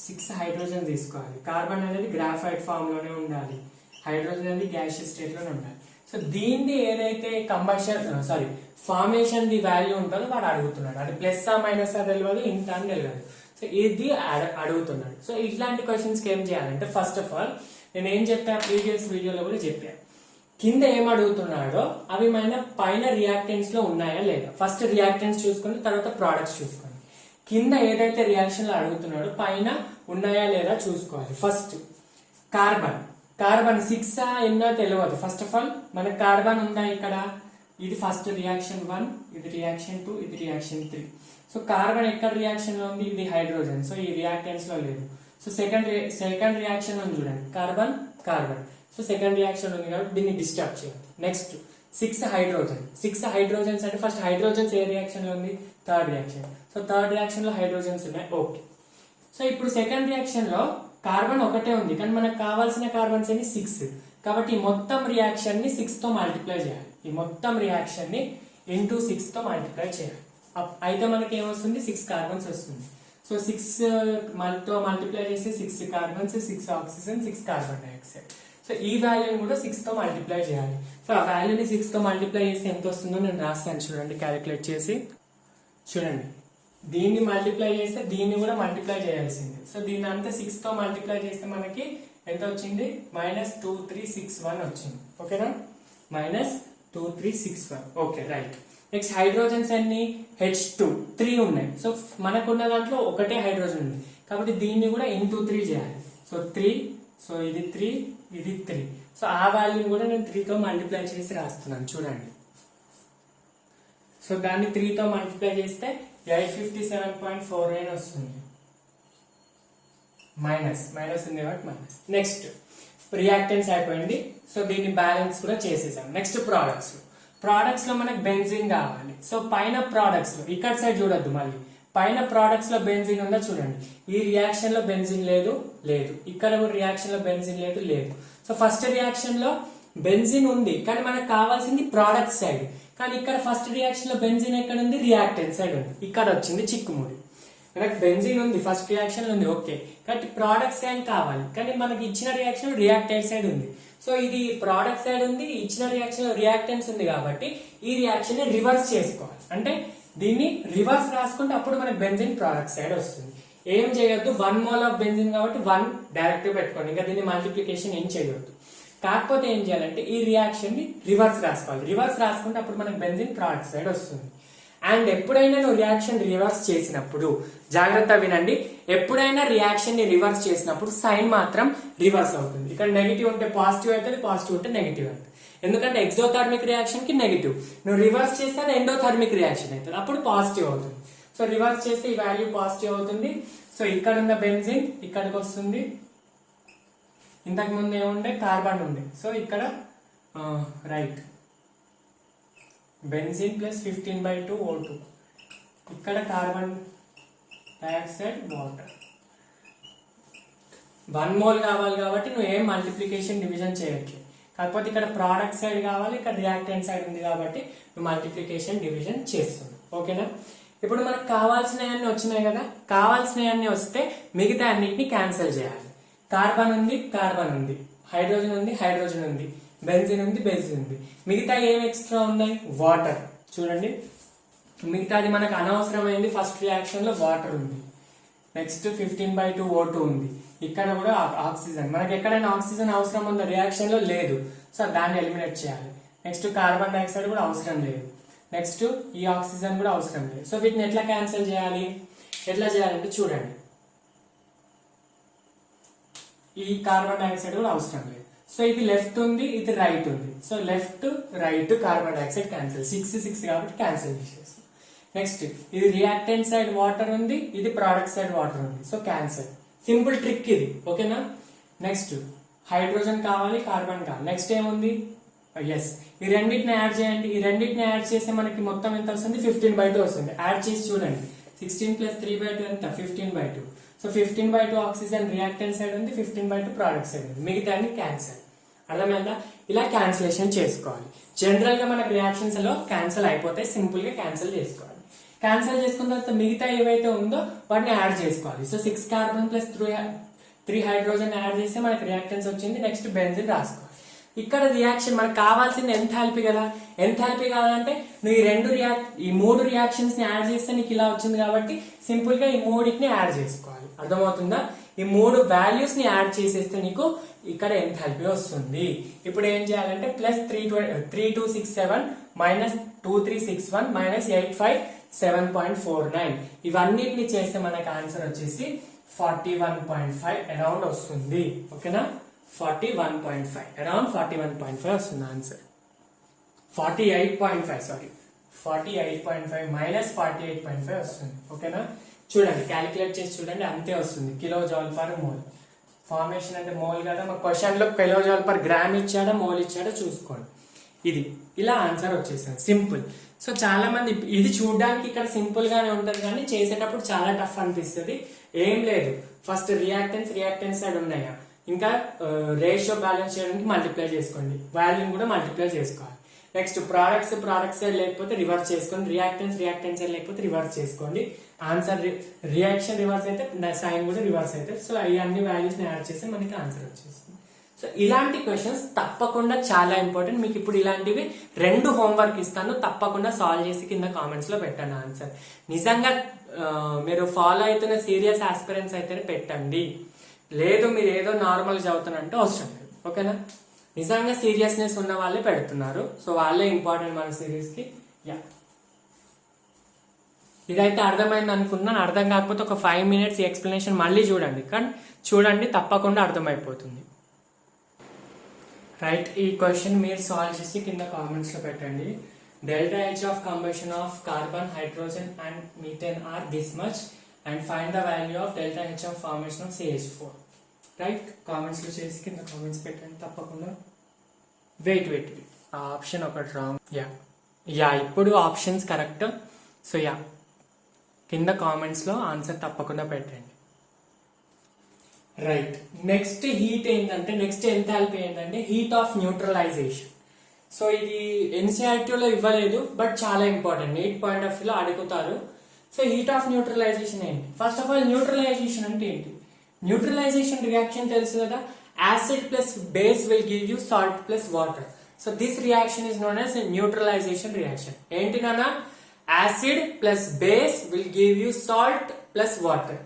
6 హైడ్రోజన్ తీసుకోవాలి. కార్బన్ అనేది గ్రాఫైట్ ఫామ్ లోనే ఉండాలి, హైడ్రోజన్ అనేది గ్యాషియస్ స్టేట్ లోనే ఉండాలి. సో దీన్ని ఏదైతే ఫార్మేషన్ ది వాల్యూ ఉంటుందో వాడు అడుగుతున్నాడు. అది ప్లస్ మైనస్ తెలియదు, ఇంత అని తెలియదు. సో ఇది అడుగుతున్నాడు. సో ఇట్లాంటి క్వశ్చన్స్ కి ఏం చేయాలంటే, ఫస్ట్ ఆఫ్ ఆల్ నేను ఏం చెప్పా ప్రీవియస్ వీడియోలో కూడా చెప్పాను, కింద ఏం అడుగుతున్నాడో అవి పైన రియాక్టెంట్స్ లో ఉన్నాయా లేదా. ఫస్ట్ రియాక్టెంట్స్ చూసుకొని తర్వాత ప్రోడక్ట్స్ చూసుకోండి. కింద ఏదైతే రియాక్షన్ లో అడుగుతున్నాడో పైన ఉన్నాయా లేదా చూసుకోవాలి. ఫస్ట్ కార్బన్ 6 ఎన్నో తెలియదు. ఫస్ట్ ఆఫ్ ఆల్ మనకు కార్బన్ ఉందా ఇక్కడ? ఇది ఫస్ట్ రియాక్షన్ 1, ఇది రియాక్షన్ 2, ఇది రియాక్షన్ 3. సో కార్బన్ ఎక్కడ రియాక్షన్ లో ఉంది? ఇది హైడ్రోజన్, సో ఈ రియాక్టెంట్స్ లో లేదు. సో సెకండ్ రియాక్షన్ ఉంది చూడండి, కార్బన్. సో సెకండ్ రియాక్షన్ ఉంది కాబట్టి దీన్ని డిస్టర్బ్ చేయాలి. నెక్స్ట్ 6 హైడ్రోజన్స్ అంటే ఫస్ట్ హైడ్రోజన్స్ ఏ రియాక్షన్ లో ఉంది? Third reaction. So third reaction లో హైడ్రోజన్స్ ఉన్నాయి. ఓకే. సో ఇప్పుడు సెకండ్ రియాక్షన్ లో కార్బన్ ఒకటే ఉంది, కానీ మనకు కావాల్సిన కార్బన్స్ ఏమి 6. కాబట్టి ఈ మొత్తం రియాక్షన్ ని 6 తో మల్టిప్లై చేయాలి. ఈ మొత్తం రియాక్షన్ ని ఇంటూ 6 తో మల్టిప్లై చేయాలి. అయితే మనకి ఏమొస్తుంది? 6 కార్బన్స్ వస్తుంది. సో 6 తో మల్టిప్లై చేస్తే 6 carbons, 6 oxygen, 6 carbon dioxide. So ఈ వాల్యూని కూడా 6 తో మల్టిప్లై చేయాలి. సో ఆ వాల్యూని 6 తో మల్టిప్లై చేస్తే ఎంత వస్తుందో నేను రాస్తాను చూడండి, క్యాలిక్యులేట్ చేసి చూడండి. దీన్ని మల్టిప్లై చేస్తే దీన్ని కూడా మల్టిప్లై చేయాల్సింది. సో దీన్ని అంతా 6 తో మల్టిప్లై చేస్తే మనకి ఎంత వచ్చింది? -2361 వచ్చింది. ఓకేనా? -2361. Okay, right. నెక్స్ట్ హైడ్రోజన్స్ అన్ని H2 3 ఉన్నాయి. సో మనకున్న దాంట్లో ఒకటే హైడ్రోజన్ ఉంది కాబట్టి దీన్ని కూడా ఇంటూ 3 చేయాలి. సో 3, సో ఇది 3, ఇది 3. సో ఆ వాల్యూని కూడా నేను 3 తో మల్టిప్లై చేసి రాస్తున్నాను చూడండి. సో దాన్ని 3 తో మల్టిప్లై చేస్తే 857.49 వస్తుంది. మైనస్ ఉంది కాబట్టి మైనస్. నెక్స్ట్ రియాక్టెన్స్ అయిపోయింది. సో దీన్ని బ్యాలెన్స్ కూడా చేసేసాం. నెక్స్ట్ ప్రోడక్ట్స్ లో మనకు బెంజిన్ కావాలి. సో పైన ప్రోడక్ట్స్ లో ఇక్కడ సైడ్ చూడొద్దు, మళ్ళీ పైన ప్రోడక్ట్స్ లో బెంజిన్ ఉందా చూడండి. ఈ రియాక్షన్ లో బెంజిన్ లేదు. ఇక్కడ కూడా రియాక్షన్ లో బెంజిన్ లేదు. సో ఫస్ట్ రియాక్షన్ లో బెంజిన్ ఉంది కానీ మనకు కావాల్సింది ప్రోడక్ట్ సైడ్. కానీ ఇక్కడ ఫస్ట్ రియాక్షన్ లో బెంజిన్ ఎక్కడ ఉంది? రియాక్టెంట్ సైడ్ ఉంది. ఇక్కడ వచ్చింది చిక్కుముడి. మనకు బెంజిన్ ఉంది, ఫస్ట్ రియాక్షన్ ఉంది, ఓకే. కాబట్టి ప్రోడక్ట్ సైడ్ కావాలి కానీ మనకి ఇచ్చిన రియాక్షన్ రియాక్టెంట్ సైడ్ ఉంది. సో ఇది ప్రోడక్ట్ సైడ్ ఉంది, ఇచ్చిన రియాక్షన్ లో రియాక్టెన్స్ ఉంది కాబట్టి ఈ రియాక్షన్ ని రివర్స్ చేసుకోవాలి. అంటే దీన్ని రివర్స్ రాసుకుంటే అప్పుడు మనకు బెంజిన్ ప్రోడక్ట్ సైడ్ వస్తుంది. ఏం చేయొద్దు, 1 మోల్ ఆఫ్ బెంజిన్ కాబట్టి 1 డైరెక్ట్ పెట్టుకోండి, ఇంకా దీన్ని మల్టిప్లికేషన్ ఏం చేయొద్దు. కాకపోతే ఏం చేయాలంటే ఈ రియాక్షన్ ని రివర్స్ రాసుకోవాలి. రివర్స్ రాసుకుంటే అప్పుడు మనకు బెంజిన్ ప్రోడక్ట్ సైడ్ వస్తుంది. అండ్ ఎప్పుడైనా నువ్వు రియాక్షన్ రివర్స్ చేసినప్పుడు జాగ్రత్త వినండి, ఎప్పుడైనా రియాక్షన్ ని రివర్స్ చేసినప్పుడు సైన్ మాత్రం రివర్స్ అవుతుంది. ఇక్కడ నెగిటివ్ ఉంటే పాజిటివ్ అవుతుంది, పాజిటివ్ ఉంటే నెగిటివ్ అవుతుంది. ఎందుకంటే ఎక్సోథర్మిక్ రియాక్షన్ కి నెగిటివ్, నువ్వు రివర్స్ చేస్తే అది ఎండోథర్మిక్ రియాక్షన్ అవుతుంది, అప్పుడు పాజిటివ్ అవుతుంది. సో రివర్స్ చేస్తే ఈ వాల్యూ పాజిటివ్ అవుతుంది. సో ఇక్కడ ఉన్న బెంజిన్ ఇక్కడికి వస్తుంది. ఇంతకు ముందు ఏముండే? కార్బన్ ఉండే. సో ఇక్కడ రైట్ బెంజిన్ ప్లస్ 15/2 O2, ఇక్కడ కార్బన్ డైఆక్సైడ్, వాటర్. 1 మోల్ కావాలి కాబట్టి నువ్వు ఏం మల్టిప్లికేషన్ డివిజన్ చేయట్లేదు. కాకపోతే ఇక్కడ ప్రోడక్ట్ సైడ్ కావాలి, ఇక్కడ రియాక్టెంట్ సైడ్ ఉంది కాబట్టి నువ్వు మల్టిప్లికేషన్ డివిజన్ చేస్తున్నావు. ఓకేనా? ఇప్పుడు మనకు కావాల్సినవన్నీ వచ్చినాయి కదా, కావాల్సినవన్నీ వస్తే మిగతా అన్నిటిని క్యాన్సిల్ చేయాలి. కార్బన్ ఉంది, హైడ్రోజన్ ఉంది, బెంజిన్ ఉంది. మిగతా ఏం ఎక్స్ట్రా ఉన్నాయి? వాటర్. చూడండి, మిగతాది మనకు అనవసరమైంది. ఫస్ట్ రియాక్షన్ లో వాటర్ ఉంది. నెక్స్ట్ 15/2 O2 ఉంది. ఇక్కడ కూడా ఆక్సిజన్. మనకి ఎక్కడైనా ఆక్సిజన్ అవసరం ఉందో రియాక్షన్ లో లేదు, సో దాన్ని ఎలిమినేట్ చేయాలి. నెక్స్ట్ కార్బన్ డైఆక్సైడ్ కూడా అవసరం లేదు. నెక్స్ట్ ఈ ఆక్సిజన్ కూడా అవసరం లేదు. సో వీటిని ఎట్లా క్యాన్సిల్ చేయాలి? ఎట్లా చేయాలంటే చూడండి, ఈ కార్బన్ డైఆక్సైడ్ కూడా అవసరం లేదు. సో ఇది లెఫ్ట్ ఉంది, ఇది రైట్ ఉంది. So left right carbon dioxide cancel. 6 కాబట్టి క్యాన్సిల్ చేసేస్తాం. నెక్స్ట్ ఇది రియాక్టెంట్ సైడ్ వాటర్ ఉంది, ఇది ప్రోడక్ట్ సైడ్ వాటర్ ఉంది. So cancel. సింపుల్ ట్రిక్ ఇది. ఓకేనా? నెక్స్ట్ హైడ్రోజన్ కావాలి, కార్బన్ కావాలి. నెక్స్ట్ ఏముంది? ఎస్, ఈ రెండింటిని యాడ్ చేయండి. ఈ రెండింటిని యాడ్ చేస్తే మనకి మొత్తం ఎంత వస్తుంది? 15/2 వస్తుంది. యాడ్ చేసి చూడండి, 16 + 3/2 ఎంత? 15/2. సో 15/2 ఆక్సిజన్ రియాక్టెంట్ సైడ్ ఉంది, 15/2 ప్రోడక్ట్ సైడ్ ఉంది. మిగతాన్ని క్యాన్సిల్. అర్థమైందా? ఇలా క్యాన్సిలేషన్ చేసుకోవాలి. జనరల్ గా మనకు రియాక్షన్స్ లో క్యాన్సిల్ అయిపోతే సింపుల్ గా క్యాన్సిల్ చేసుకోవాలి. క్యాన్సిల్ చేసుకున్న తర్వాత మిగతా ఏవైతే ఉందో వాటిని యాడ్ చేసుకోవాలి. So 6 carbon plus 3 hydrogen add చేస్తే మనకి రియాక్టెన్స్ వచ్చింది. నెక్స్ట్ బెంజిన్ రాసుకోవాలి. ఇక్కడ రియాక్షన్ మనకు కావాల్సింది ఎంథాల్పీ కదా. ఎంథాల్పీ కావాలంటే నువ్వు ఈ 3 రియాక్షన్స్ ని యాడ్ చేస్తే నీకు ఇలా వచ్చింది కాబట్టి సింపుల్ గా ఈ 3ని యాడ్ చేసుకోవాలి. అర్థమవుతుందా? ఈ 3 వాల్యూస్ ని యాడ్ చేసేస్తే నీకు ఇక్కడ ఎంథాల్పీ వస్తుంది. ఇప్పుడు ఏం చేయాలంటే +3267 -2361 -857.49 ఇవన్నిటిని చేస్తే మనకు ఆన్సర్ వచ్చేసి 41.5 అరౌండ్ వస్తుంది. ఓకేనా? 41.5 అరౌండ్ 41.5 వస్తుంది ఆన్సర్. 48.5 సారీ 48.5 -48.5 వస్తుంది. ఓకేనా? చూడండి, క్యాలిక్యులేట్ చేసి చూడండి, అంతే వస్తుంది. kJ/mol. ఫార్మేషన్ అంటే మోల్ కదా, మా క్వశ్చన్ లో kJ/g ఇచ్చాడా మోల్ ఇచ్చాడో చూసుకోండి. ఇది ఇలా ఆన్సర్ వచ్చేసింది. సింపుల్. సో చాలా మంది ఇది చూడడానికి ఇక్కడ సింపుల్ గానే ఉంటది కానీ చేసేటప్పుడు చాలా టఫ్ అనిపిస్తుంది. ఏం లేదు, ఫస్ట్ రియాక్టెన్స్ సైడ్ ఉన్నాయా, ఇంకా రేషియో బ్యాలెన్స్ చేయడానికి మల్టిప్లై చేసుకోండి, వాల్యూమ్ కూడా మల్టిప్లై చేసుకోవాలి. నెక్స్ట్ ప్రోడక్ట్స్ సైడ్ లేకపోతే రివర్స్ చేసుకోండి, రియాక్టెన్స్ సైడ్ లేకపోతే రివర్స్ చేసుకోండి. ఆన్సర్ రియాక్షన్ రివర్స్ అయితే సైన్ కూడా రివర్స్ అయితే. సో ఈ అన్ని వాల్యూస్ ని యాడ్ చేస్తే మనకి ఆన్సర్ వచ్చేస్తుంది. సో ఇలాంటి క్వశ్చన్స్ తప్పకుండా చాలా ఇంపార్టెంట్. మీకు ఇప్పుడు ఇలాంటివి 2 హోంవర్క్ ఇస్తాను, తప్పకుండా సాల్వ్ చేసి కింద కామెంట్స్ లో పెట్టండి ఆన్సర్. నిజంగా మీరు ఫాలో అవుతున్న సీరియస్ ఆస్పిరెంట్స్ అయితేనే పెట్టండి, లేదు మీరు ఏదో నార్మల్ చదువుతానంటే అవసరం లేదు. ఓకేనా? నిజంగా సీరియస్నెస్ ఉన్న వాళ్ళే పెడుతున్నారు, సో వాళ్ళే ఇంపార్టెంట్ మన సిరీస్ కి. యా, ఇదైతే అర్థమైంది అనుకున్నాను. అర్థం కాకపోతే ఒక 5 minutes ఎక్స్ప్లెనేషన్ మళ్ళీ చూడండి, కానీ చూడండి తప్పకుండా అర్థమైపోతుంది. రైట్, ఈ క్వశ్చన్ మీరు సాల్వ్ చేసి కింద కామెంట్స్ లో పెట్టండి. Delta H of combustion of carbon, hydrogen and methane are this much and find the value of delta H of formation of CH4. Right, comments లో చేసి కింద కామెంట్స్ పెట్టండి తప్పకుండా. వెయిట్ ఆ ఆప్షన్ ఒకటి రాంగ్. యా ఇప్పుడు ఆప్షన్స్ కరెక్ట్. సో యా, కింద కామెంట్స్ లో ఆన్సర్ తప్పకుండా పెట్టండి. రైట్, నెక్స్ట్ హీట్ ఏంటంటే, నెక్స్ట్ ఎంథాల్పీ ఏంటంటే హీట్ ఆఫ్ న్యూట్రలైజేషన్. సో ఇది ఎన్సీఆర్టీలో ఇవ్వలేదు, బట్ చాలా ఇంపార్టెంట్, నీట్ పాయింట్ ఆఫ్ వ్యూలో అడుగుతారు. సో హీట్ ఆఫ్ న్యూట్రలైజేషన్ ఏంటి? ఫస్ట్ ఆఫ్ ఆల్ న్యూట్రలైజేషన్ అంటే ఏంటి? న్యూట్రలైజేషన్ రియాక్షన్ తెలుసు కదా, acid plus base will give you salt plus water. So this reaction is known as neutralisation reaction. ఏంటి నాన్న? Acid plus base will give you salt plus water,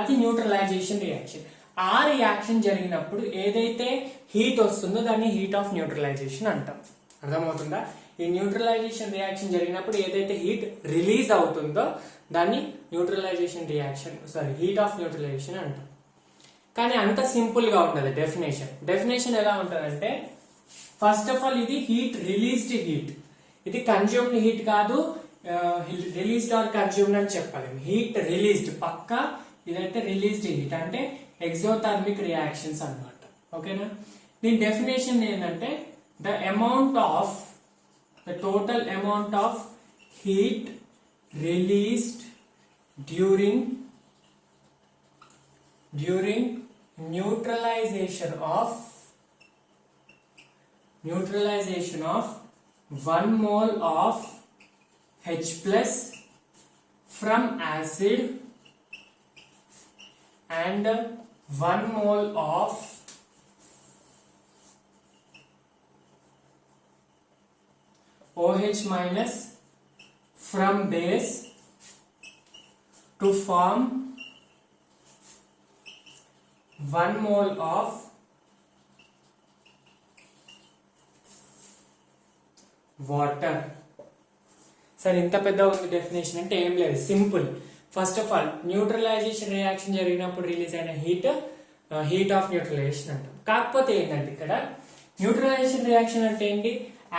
అది న్యూట్రలైజేషన్ రియాక్షన్. ఆ రియాక్షన్ జరిగినప్పుడు ఏదైతే హీట్ వస్తుందో దాన్ని హీట్ ఆఫ్ న్యూట్రలైజేషన్ అంటాం. అర్థమవుతుందా? ఈ న్యూట్రలైజేషన్ రియాక్షన్ జరిగినప్పుడు ఏదైతే హీట్ రిలీజ్ అవుతుందో దాన్ని neutralisation reaction heat of neutralisation అంటాం. కానీ అంత సింపుల్ గా ఉండదు డెఫినేషన్ ఎలా ఉంటుందంటే, ఫస్ట్ ఆఫ్ ఆల్ ఇది హీట్ రిలీజ్డ్ హీట్, ఇది కన్జ్యూమ్డ్ హీట్ కాదు, రిలీజ్డ్ ఆర్ కన్జ్యూమ్డ్ అని చెప్పాలి. హీట్ రిలీజ్డ్ పక్కా, ఇదైతే రిలీజ్డ్ హీట్ అంటే ఎగ్జోథర్మిక్ రియాక్షన్స్ అన్నమాట. ఓకేనా? దీని డెఫినేషన్ ఏంటంటే the total amount of heat released during neutralization of 1 mole of H plus from acid and 1 mole of OH minus from base to form 1 mole of water. సరే, ఇంత పెద్ద ఉంది డెఫినేషన్ అంటే ఏం లేదు, simple. First of all neutralisation reaction జరిగినప్పుడు రిలీజ్ అయిన హీట్ ఆఫ్ న్యూట్రలైజేషన్ అంటాం. కాకపోతే ఏంటంటే ఇక్కడ న్యూట్రలైజేషన్ రియాక్షన్ అంటే ఏంటి?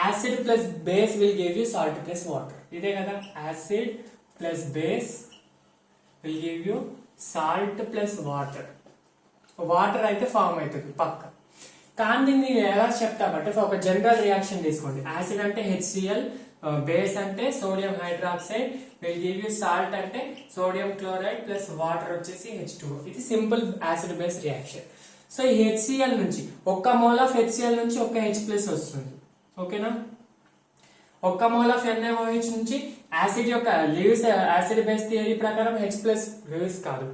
Acid plus base will give you salt plus water. ఇదే కదా, acid plus base will give you salt plus water. Water అయితే ఫామ్ అవుతుంది పక్క. కానీ దీన్ని ఎలా చెప్తామంటే ఒక జనరల్ రియాక్షన్ తీసుకోండి. యాసిడ్ అంటే HCl, బేస్ అంటే sodium hydroxide, will give you salt అంటే సోడియం క్లోరైడ్ ప్లస్ వాటర్ వచ్చేసి H2O. ఇది simple acid base reaction. So ఈ HCl నుంచి ఒక్క మోల్ ఆఫ్ HCl నుంచి ఒక H ప్లస్ వస్తుంది. ఓకేనా? ఒక్క మోల్ ఆఫ్ NaOH నుంచి యాసిడ్ యొక్క లీవ్స్ యాసిడ్ బేస్ థియరీ ప్రకారం H ప్లస్ లీవ్స్ కాదు,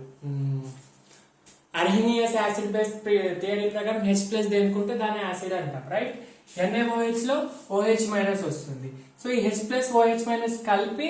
అర్హీనియస్ యాసిడ్ బేస్ థియరీ ప్రకారం H ప్లస్ దేనికుంటే దాన్ని యాసిడ్ అంటాం. రైట్? NaOH లో OH మైనస్ వస్తుంది. సో ఈ H ప్లస్ OH మైనస్ కలిపి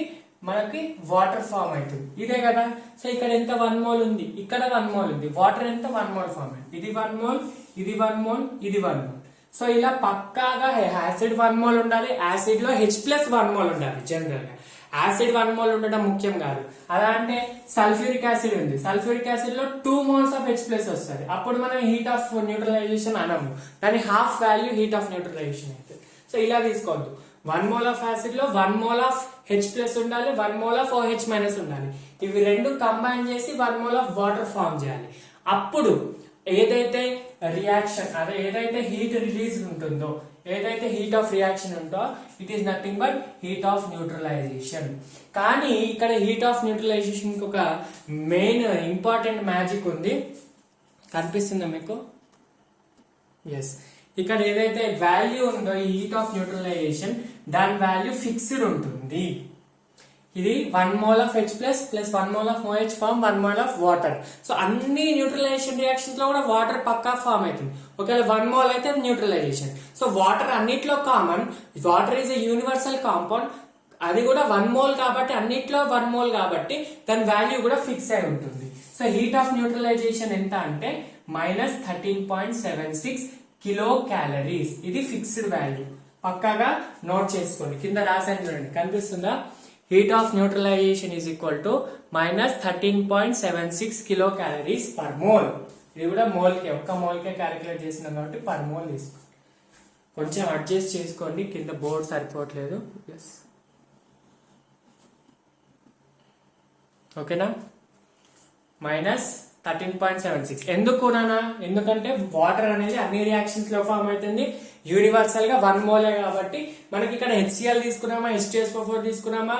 మనకి వాటర్ ఫామ్ అవుతుంది. ఇదే కదా. సో ఇక్కడ ఎంత 1 మోల్ ఉంది, ఇక్కడ 1 మోల్ ఉంది, వాటర్ ఎంత 1 మోల్ ఫామ్ అయింది. ఇది 1 మోల్, ఇది 1 మోల్, ఇది 1 మోల్. సో ఇలా పక్కాగా యాసిడ్ 1 మోల్ ఉండాలి, యాసిడ్ లో H ప్లస్ 1 మోల్ ఉండాలి. జనరల్ గా యాసిడ్ 1 మోల్ ఉండడం ముఖ్యం కాదు. అలా అంటే సల్ఫ్యూరిక్ యాసిడ్ ఉంది, సల్ఫ్యూరిక్ యాసిడ్ లో 2 మోల్స్ ఆఫ్ H ప్లస్ వస్తుంది, అప్పుడు మనం హీట్ ఆఫ్ న్యూట్రలైజేషన్ అనము, దాని half value heat of neutralisation అయితే. సో ఇలా తీసుకోవద్దు. 1 మోల్ ఆఫ్ యాసిడ్ లో 1 మోల్ ఆఫ్ H ప్లస్ ఉండాలి, 1 మోల్ ఆఫ్ OH మైనస్ ఉండాలి. ఇవి రెండు కంబైన్ చేసి 1 మోల్ ఆఫ్ వాటర్ ఫామ్ చేయాలి. అప్పుడు ఏదైతే రియాక్షన్ ఏదైతే హీట్ రిలీజ్ ఉంటుందో, ఏదైతే హీట్ ఆఫ్ రియాక్షన్ ఉందో, it is nothing but heat of neutralisation. కానీ ఇక్కడ హీట్ ఆఫ్ న్యూట్రలైజేషన్ ఒక మెయిన్ ఇంపార్టెంట్ మ్యాజిక్ ఉంది, కనిపిస్తుందా మీకు? ఎస్, ఇక్కడ ఏదైతే వాల్యూ ఉందో ఈ హీట్ ఆఫ్ న్యూట్రలైజేషన్ దాని వాల్యూ ఫిక్స్డ్ ఉంటుంది. ఇది 1 mole of H plus 1 mole of OH ఫార్మ్ 1 mole of వాటర్. సో అన్ని న్యూట్రలైజేషన్ రియాక్షన్స్ లో కూడా వాటర్ పక్కా ఫామ్ అవుతుంది. ఒకవేళ 1 mole అయితే న్యూట్రలైజేషన్. సో వాటర్ అన్నిట్లో common, water is a universal compound, అది కూడా 1 mole కాబట్టి అన్నిట్లో 1 mole కాబట్టి దాని వాల్యూ కూడా ఫిక్స్ అయి ఉంటుంది. సో హీట్ ఆఫ్ న్యూట్రలైజేషన్ ఎంత అంటే -13.76 కిలో క్యాలరీస్. ఇది ఫిక్స్డ్ వాల్యూ, పక్కాగా నోట్ చేసుకోండి. కింద రాసాను చూడండి, కనిపిస్తుందా? Heat of neutralisation is equal to -13.76 kilo calories per mole. ఇది కూడా మోల్కే, ఒక్క మోల్కే క్యాలిక్యులేట్ చేసినాం కాబట్టి పర్ మోల్ తీసుకోండి. కొంచెం అడ్జస్ట్ చేసుకోండి, కింద బోర్డ్ సరిపోవట్లేదు. ఎస్, ఓకేనా? -13.76. ఎందుకు నానా? ఎందుకంటే వాటర్ అనేది అన్ని రియాక్షన్స్ లో ఫామ్ అవుతుంది, యూనివర్సల్ గా 1 mole కాబట్టి మనకి ఇక్కడ HCl తీసుకున్నామా, H2SO4 తీసుకున్నామా,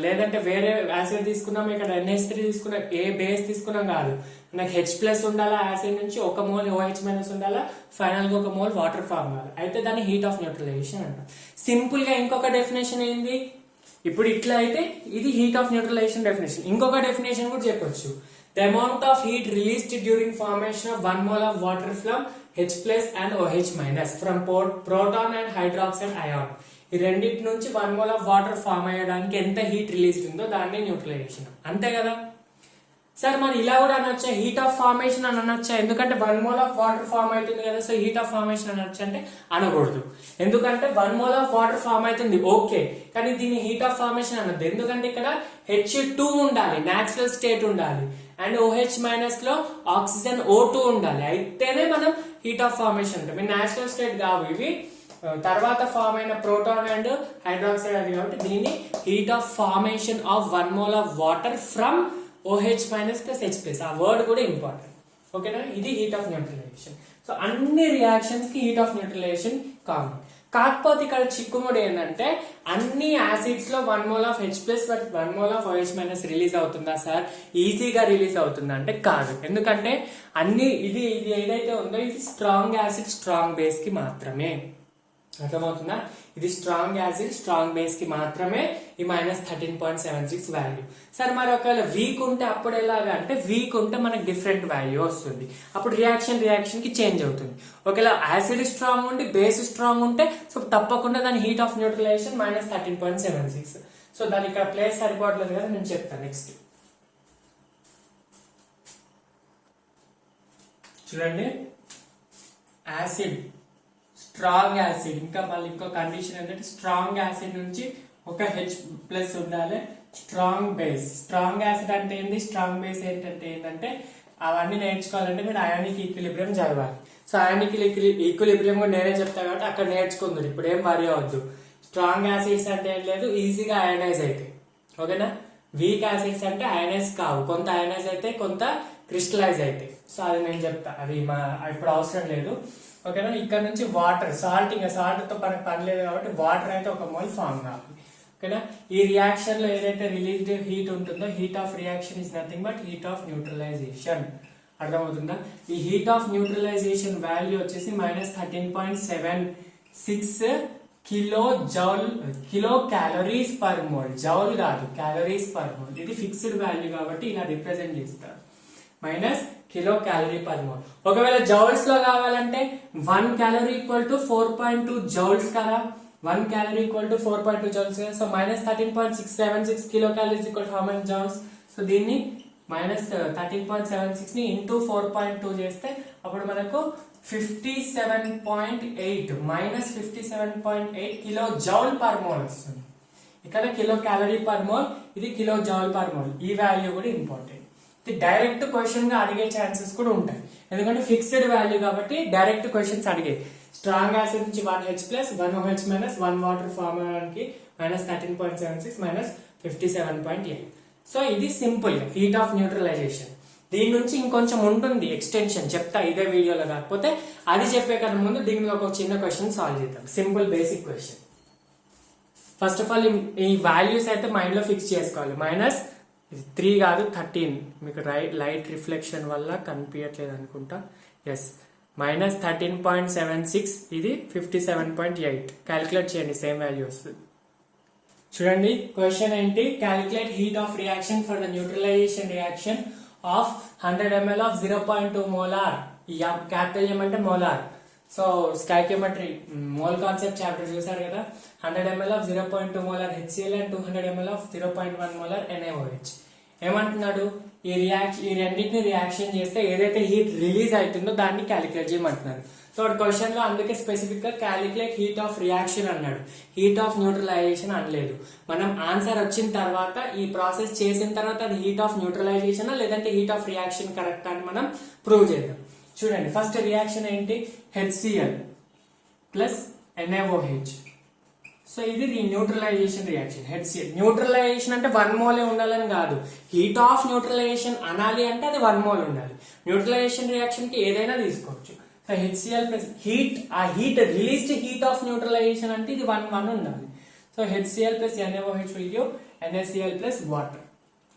లేదంటే వేరే యాసిడ్ తీసుకున్నామా, ఇక్కడ NH3 తీసుకున్నా, ఏ బేస్ తీసుకున్నాం కాదు. మనకి H+ ఉండాలా యాసిడ్ నుంచి, 1 mole OH- ఉండాలా, ఫైనల్ గా 1 mole వాటర్ ఫామ్ కావాలి. అయితే దాన్ని హీట్ ఆఫ్ న్యూట్రలైజేషన్ అంటాం. సింపుల్ గా ఇంకొక డెఫినేషన్ ఏంది? ఇప్పుడు ఇట్లా అయితే ఇది హీట్ ఆఫ్ న్యూట్రలైజేషన్ డెఫినేషన్. ఇంకొక డెఫినేషన్ కూడా చెప్పొచ్చు. The amount of heat released during formation of 1 mole of water from H plus and OH- from proton and hydroxide ion. ఈ రెండింటి నుంచి 1 mole of వాటర్ ఫామ్ అయ్యడానికి ఎంత హీట్ రిలీజ్ ఉందో దాన్ని న్యూట్రలైజేషన్. అంతే కదా సార్? మరి ఇలా కూడా అనొచ్చా, హీట్ ఆఫ్ ఫార్మేషన్ అని అనొచ్చా? ఎందుకంటే 1 mole of వాటర్ ఫామ్ అవుతుంది కదా, సో హీట్ ఆఫ్ ఫార్మేషన్ అనొచ్చు అంటే అనకూడదు. ఎందుకంటే 1 mole of వాటర్ ఫామ్ అవుతుంది ఓకే, కానీ దీన్ని హీట్ ఆఫ్ ఫార్మేషన్ అనొద్దు. ఎందుకంటే ఇక్కడ H2 ఉండాలి, న్యాచురల్ స్టేట్ ఉండాలి, అండ్ OH- లో ఆక్సిజన్ O2 ఉండాలి, అయితేనే మనం హీట్ ఆఫ్ ఫార్మేషన్ ఉంటాం. ఈ న్యాచురల్ స్టేట్ కావు, ఇవి తర్వాత ఫామ్ అయిన ప్రోటాన్ అండ్ హైడ్రాక్సైడ్ అది కాబట్టి దీన్ని heat of formation of 1 mole of water from OH- plus H+. ఆ వర్డ్ కూడా ఇంపార్టెంట్, ఓకేనా? ఇది హీట్ ఆఫ్ న్యూట్రలైజేషన్. సో అన్ని రియాక్షన్స్ కి హీట్ ఆఫ్ న్యూట్రలైజేషన్ కామన్. కాకపోతే ఇక్కడ చిక్కుముడి ఏంటంటే అన్ని యాసిడ్స్ లో 1 mole of H+ 1 mole of OH- release అవుతుందా సార్? ఈజీగా రిలీజ్ అవుతుందా అంటే కాదు. ఎందుకంటే అన్ని ఇది ఏదైతే ఉందో ఇది స్ట్రాంగ్ యాసిడ్ స్ట్రాంగ్ బేస్ కి మాత్రమే. అర్థమవుతుందా? ఇది స్ట్రాంగ్ యాసిడ్ స్ట్రాంగ్ బేస్ కి మాత్రమే ఈ -13.76 వాల్యూ. సరే, మరి ఒకవేళ వీక్ ఉంటే అప్పుడు ఎలాగా అంటే, వీక్ ఉంటే మనకి డిఫరెంట్ వాల్యూ వస్తుంది. అప్పుడు రియాక్షన్ కి చేంజ్ అవుతుంది. ఒకవేళ యాసిడ్ స్ట్రాంగ్ ఉండి బేస్ స్ట్రాంగ్ ఉంటే సో తప్పకుండా దాని హీట్ ఆఫ్ న్యూట్రలైజేషన్ -13.76. సో దాని ఇక్కడ ప్లేస్ సరిపోవట్లేదు కదా, నేను చెప్తాను. నెక్స్ట్ చూడండి, యాసిడ్ స్ట్రాంగ్ యాసిడ్, ఇంకా మళ్ళీ ఇంకో కండిషన్ ఏంటంటే స్ట్రాంగ్ యాసిడ్ నుంచి ఒక H+ ఉండాలి, స్ట్రాంగ్ బేస్. స్ట్రాంగ్ యాసిడ్ అంటే ఏంది, స్ట్రాంగ్ బేస్ ఏంటంటే అవన్నీ నేర్చుకోవాలంటే మీరు అయానిక్ ఈక్విలిబ్రియం చదవాలి. సో అయానిక్ ఈక్విలిబ్రియం కూడా నేనే చెప్తాను కాబట్టి అక్కడ నేర్చుకుందరు, ఇప్పుడు ఏం వరి అవద్దు. స్ట్రాంగ్ యాసిడ్స్ అంటే ఏం లేదు, ఈజీగా అయనైజ్ అవుతాయి, ఓకేనా? వీక్ యాసిడ్స్ అంటే అయనైజ్ కావు, కొంత అయనైజ్ అయితే కొంత క్రిస్టలైజ్ అవుతాయి. సో అది నేను చెప్తా, అది ఇప్పుడు అవసరం లేదు, ఓకేనా? ఇక్కడ నుంచి వాటర్, సాల్ట్, ఇంకా సాల్ట్ తో మనకు పని లేదు కాబట్టి వాటర్ అయితే 1 mole ఫామ్ కావాలి, ఓకేనా? ఈ రియాక్షన్ లో ఏదైతే రిలీజ్డ్ హీట్ ఉంటుందో heat of reaction is nothing but heat of neutralisation. అర్థమవుతుందా? ఈ హీట్ ఆఫ్ న్యూట్రలైజేషన్ వాల్యూ వచ్చేసి -13.76 kilo calories per mole. Joule కాదు, క్యాలరీస్ పర్ మోల్. ఇది ఫిక్స్డ్ వాల్యూ కాబట్టి ఇలా రిప్రజెంట్ చేస్తారు, కిలో క్యాలరీ పర్ మోల్. ఒకవేళ జౌల్స్ లో కావాలంటే 1 calorie = 4.2 జౌల్స్ కదా, 1 calorie = 4.2 joules. So -13.676 kilo calories = how many joules? So దీన్ని -13.76 ని ఇంటూ 4.2 చేస్తే అప్పుడు మనకు 57.8 -57.8 కిలో జౌల్ పర్ మోల్ వస్తుంది. ఇక్కడ కిలో క్యాలరీ పర్ మోల్, ఇది కిలో జౌల్ పర్ మోల్. ఈ వాల్యూ కూడా ఇంపార్టెంట్. డైరెక్ట్ క్వశ్చన్ గా అడిగే ఛాన్సెస్ కూడా ఉంటాయి, ఎందుకంటే ఫిక్స్డ్ వాల్యూ కాబట్టి డైరెక్ట్ క్వశ్చన్స్ అడిగే. స్ట్రాంగ్ యాసిడ్ నుంచి 1 H+, 1 OH- 1 వాటర్ ఫామ్ అవడానికి -13.76 -57.8. సో ఇది సింపుల్ హీట్ ఆఫ్ న్యూట్రలైజేషన్. దీని నుంచి ఇంకొంచెం ఉంటుంది ఎక్స్టెన్షన్, చెప్తా ఇదే వీడియోలో. కాకపోతే అది చెప్పే కన్నా ముందు దీని మీద ఒక చిన్న క్వశ్చన్ సాల్వ్ చేద్దాం, simple basic question. First of all ఈ వాల్యూస్ అయితే మైండ్ లో ఫిక్స్ చేసుకోవాలి. -3 కాదు 13, మీకు లైట్ రిఫ్లెక్షన్ వల్ల కనిపించట్లేదు అనుకుంటా. ఎస్, మైనస్ 13.76, ఇది 57.8. క్యాలిక్యులేట్ చేయండి, సేమ్ వాల్యూ వస్తుంది. చూడండి క్వశ్చన్ ఏంటి, calculate heat of reaction for the neutralisation reaction of 100 ml of 0.2 molar. ఈ క్యాపిటల్ ఏమంటే molar. So stoichiometry mole concept chapter చూసారు కదా. 100 ml of 0.2 molar HCl and 200 ml of 0.1 molar NaOH. ఏమంటున్నాడు, ఈ రెండింటిని రియాక్షన్ చేస్తే ఏదైతే హీట్ రిలీజ్ అవుతుందో దాన్ని క్యాలిక్యులేట్ చేయమంటున్నారు. సో క్వశ్చన్ లో అందుకే స్పెసిఫిక్ గా క్యాలిక్యులేట్ హీట్ ఆఫ్ రియాక్షన్ అన్నాడు, హీట్ ఆఫ్ న్యూట్రలైజేషన్ అనలేదు. మనం ఆన్సర్ వచ్చిన తర్వాత ఈ ప్రాసెస్ చేసిన తర్వాత అది హీట్ ఆఫ్ న్యూట్రలైజేషన్ లేదంటే హీట్ ఆఫ్ రియాక్షన్ కరెక్ట్ అని మనం ప్రూవ్ చేద్దాం. చూడండి ఫస్ట్ రియాక్షన్ ఏంటి, HCl ప్లస్ NaOH. సో ఇది న్యూట్రలైజేషన్ రియాక్షన్. HCl న్యూట్రలైజేషన్ అంటే 1 మోలే ఉండాలని కాదు, హీట్ ఆఫ్ న్యూట్రలైజేషన్ అనాలి అంటే అది 1 మోల్ ఉండాలి. న్యూట్రలైజేషన్ రియాక్షన్ కి ఏదైనా తీసుకోవచ్చు. సో HCl ప్లస్ హీట్, ఆ heat released heat of neutralisation అంటే ఇది 1 ఉండాలి. So HCl plus NaOH will give NaCl plus water.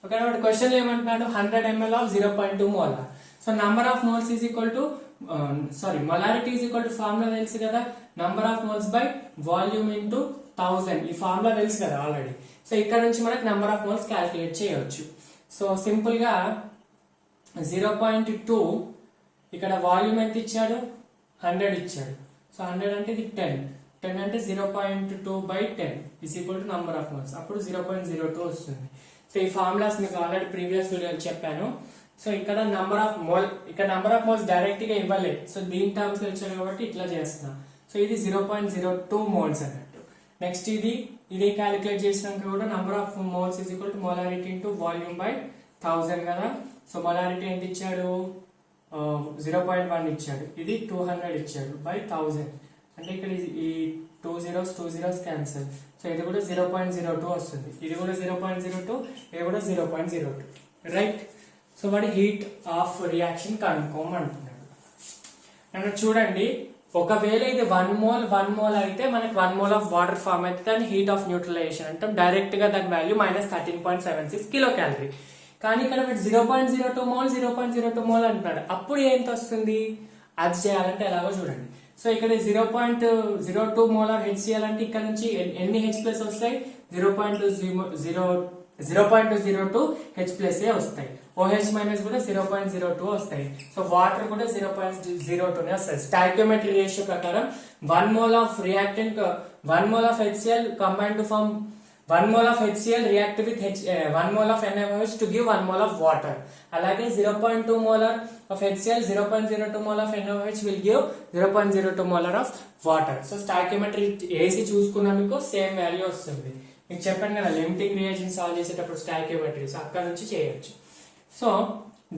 Okay, question ఏమంటున్నాడు, 100 ml of 0.2 molar. So number of moles is equal to molarity is equal to formula తెలుసు కదా, number of moles by volume into 1000. ఈ ఫార్ములా తెలుసు కదా ఆల్రెడీ. సో ఇక్కడ నుంచి మనకి నంబర్ ఆఫ్ మోల్స్ క్యాలిక్యులేట్ చేయవచ్చు. సో సింపుల్ గా 0.2, ఇక్కడ వాల్యూమ్ ఎంత ఇచ్చాడు, 100 ఇచ్చాడు. సో 100 అంటే ఇది 10 అంటే 0.2 by 10 is equal to number of moles. అప్పుడు 0.02 వస్తుంది. సో ఈ ఫార్ములాస్ మీకు ఆల్రెడీ ప్రీవియస్ వీడియోలో చెప్పాను. సో ఇక్కడ నంబర్ ఆఫ్ మోల్స్ డైరెక్ట్ గా ఇవ్వలేదు. సో దీని టర్మ్స్ లో ఇచ్చాడు కాబట్టి ఇట్లా చేస్తున్నా. సో ఇది 0.02 మోల్స్ అన్నట్టు. నెక్స్ట్ ఇది క్యాలిక్యులేట్ చేసినాక కూడా number of moles is equal to molarity into volume by 1000 కదా. సో మొలారిటీ ఎంత ఇచ్చాడు, 0.1 ఇచ్చాడు, ఇది 200 ఇచ్చాడు బై 1000. అంటే ఇక్కడ ఈ 2 zeros క్యాన్సల్. సో ఇది కూడా 0.02 వస్తుంది, ఇది కూడా 0.02, ఇది కూడా 0.02, రైట్. సో వాడి హీట్ ఆఫ్ రియాక్షన్ కనుక్కోమంటున్నాడు. నన్ను చూడండి, ఒకవేళ ఇది 1 మోల్ అయితే మనకి 1 మోల్ ఆఫ్ వాటర్ ఫార్మ్ అయితే దాన్ని హీట్ ఆఫ్ న్యూట్రలైజేషన్ అంటాం. డైరెక్ట్ గా దాని వాల్యూ మైనస్ 13.76 కిలో క్యాలరీ. కానీ ఇక్కడ 0.02 మోల్ అంటున్నాడు. అప్పుడు ఏంటి వస్తుంది, అది చేయాలంటే ఎలాగో చూడండి. సో ఇక్కడ 0.02 మోలార్ HCl అంటే ఇక్కడ నుంచి ఎన్ని H ప్లస్ వస్తాయి, 0.02 H ప్లస్ వస్తాయి. OH మైనస్ కూడా 0.02 వస్తాయి. సో వాటర్ కూడా 0.02 వస్తాయి. స్టాయికియోమెట్రీ రేషియో ప్రకారం 1 mole of reactant 1 mole of HCl combine to form 1 mole of HCl react with 1 mole of NaOH to give 1 mole of water. అలాగే 0.2 molar of HCl, 0.02 mole of NaOH will give 0.02 molar of water. So stoichiometry AC చూసుకున్నా మీకు సేమ్ వాల్యూ వస్తుంది. మీకు చెప్పాను కదా లిమిటింగ్ రియేషన్ సాల్వ్ చేసేటప్పుడు స్టాయికియోమెట్రీ, సో అక్కడ నుంచి చేయొచ్చు. సో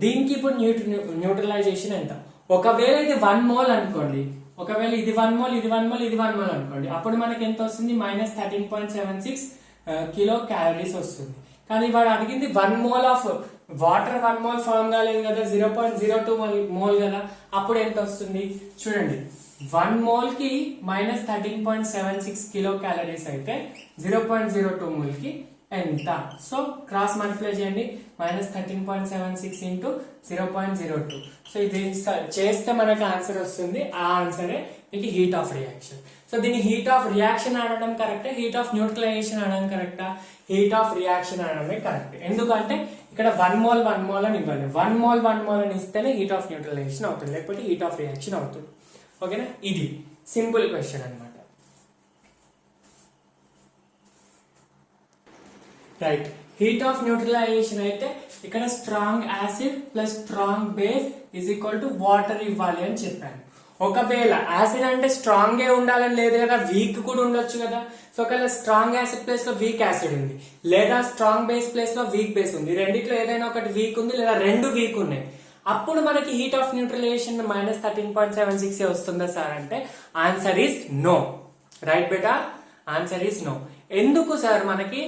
దీనికి ఇప్పుడు న్యూట్రలైజేషన్ ఎంత, ఒకవేళ ఇది 1 మోల్ అనుకోండి, ఒకవేళ ఇది 1 మోల్, ఇది 1 మోల్, ఇది 1 మోల్ అనుకోండి, అప్పుడు మనకి ఎంత వస్తుంది, మైనస్ 13.76 కిలో క్యాలరీస్ వస్తుంది. కానీ వాడు అడిగింది 1 mole of water, 1 mole form కాలేదు కదా, 0.02 మోల్ కదా, అప్పుడు ఎంత వస్తుంది చూడండి. 1 మోల్ కి మైనస్ 13.76 కిలో క్యాలరీస్ అయితే 0.02 మోల్ కి ఎంత. సో క్రాస్ మల్టిప్లై చేయండి, మైనస్ 13.76 ఇంటూ 0.02. సో ఇది చేస్తే మనకు ఆన్సర్ వస్తుంది. ఆ ఆన్సరే మీకు హీట్ ఆఫ్ రియాక్షన్. సో దీన్ని హీట్ ఆఫ్ రియాక్షన్ అనడం కరెక్టా, హీట్ ఆఫ్ న్యూట్రలైజేషన్ అనడం కరెక్టా, హీట్ ఆఫ్ రియాక్షన్ అనడమే కరెక్ట్. ఎందుకంటే ఇక్కడ 1 మోల్ అని ఇవ్వాలి, 1 మోల్ అని ఇస్తేనే హీట్ ఆఫ్ న్యూట్రలైజేషన్ అవుతుంది, లేకపోతే హీట్ ఆఫ్ రియాక్షన్ అవుతుంది. ఓకేనా, ఇది సింపుల్ క్వశ్చన్ అనమాట. రైట్, హీట్ ఆఫ్ న్యూట్రలైజేషన్ అయితే ఇక్కడ strong acid plus strong base is equal to water ఇవ్వాలి అని చెప్పాను. ఒకవేళ యాసిడ్ అంటే స్ట్రాంగ్ ఏ ఉండాలని లేదు కదా, వీక్ కూడా ఉండొచ్చు కదా. సో ఒకవేళ స్ట్రాంగ్ యాసిడ్ ప్లేస్ లో వీక్ యాసిడ్ ఉంది, లేదా స్ట్రాంగ్ బేస్ ప్లేస్ లో వీక్ బేస్ ఉంది, రెండిట్లో ఏదైనా ఒకటి వీక్ ఉంది లేదా రెండు వీక్ ఉన్నాయి, అప్పుడు మనకి హీట్ ఆఫ్ న్యూట్రలైజేషన్ మైనస్ 13.76 వస్తుందా సార్ అంటే ఆన్సర్ ఈస్ నో. రైట్ బేటా, ఆన్సర్ ఈస్ నో. ఎందుకు సార్ మనకి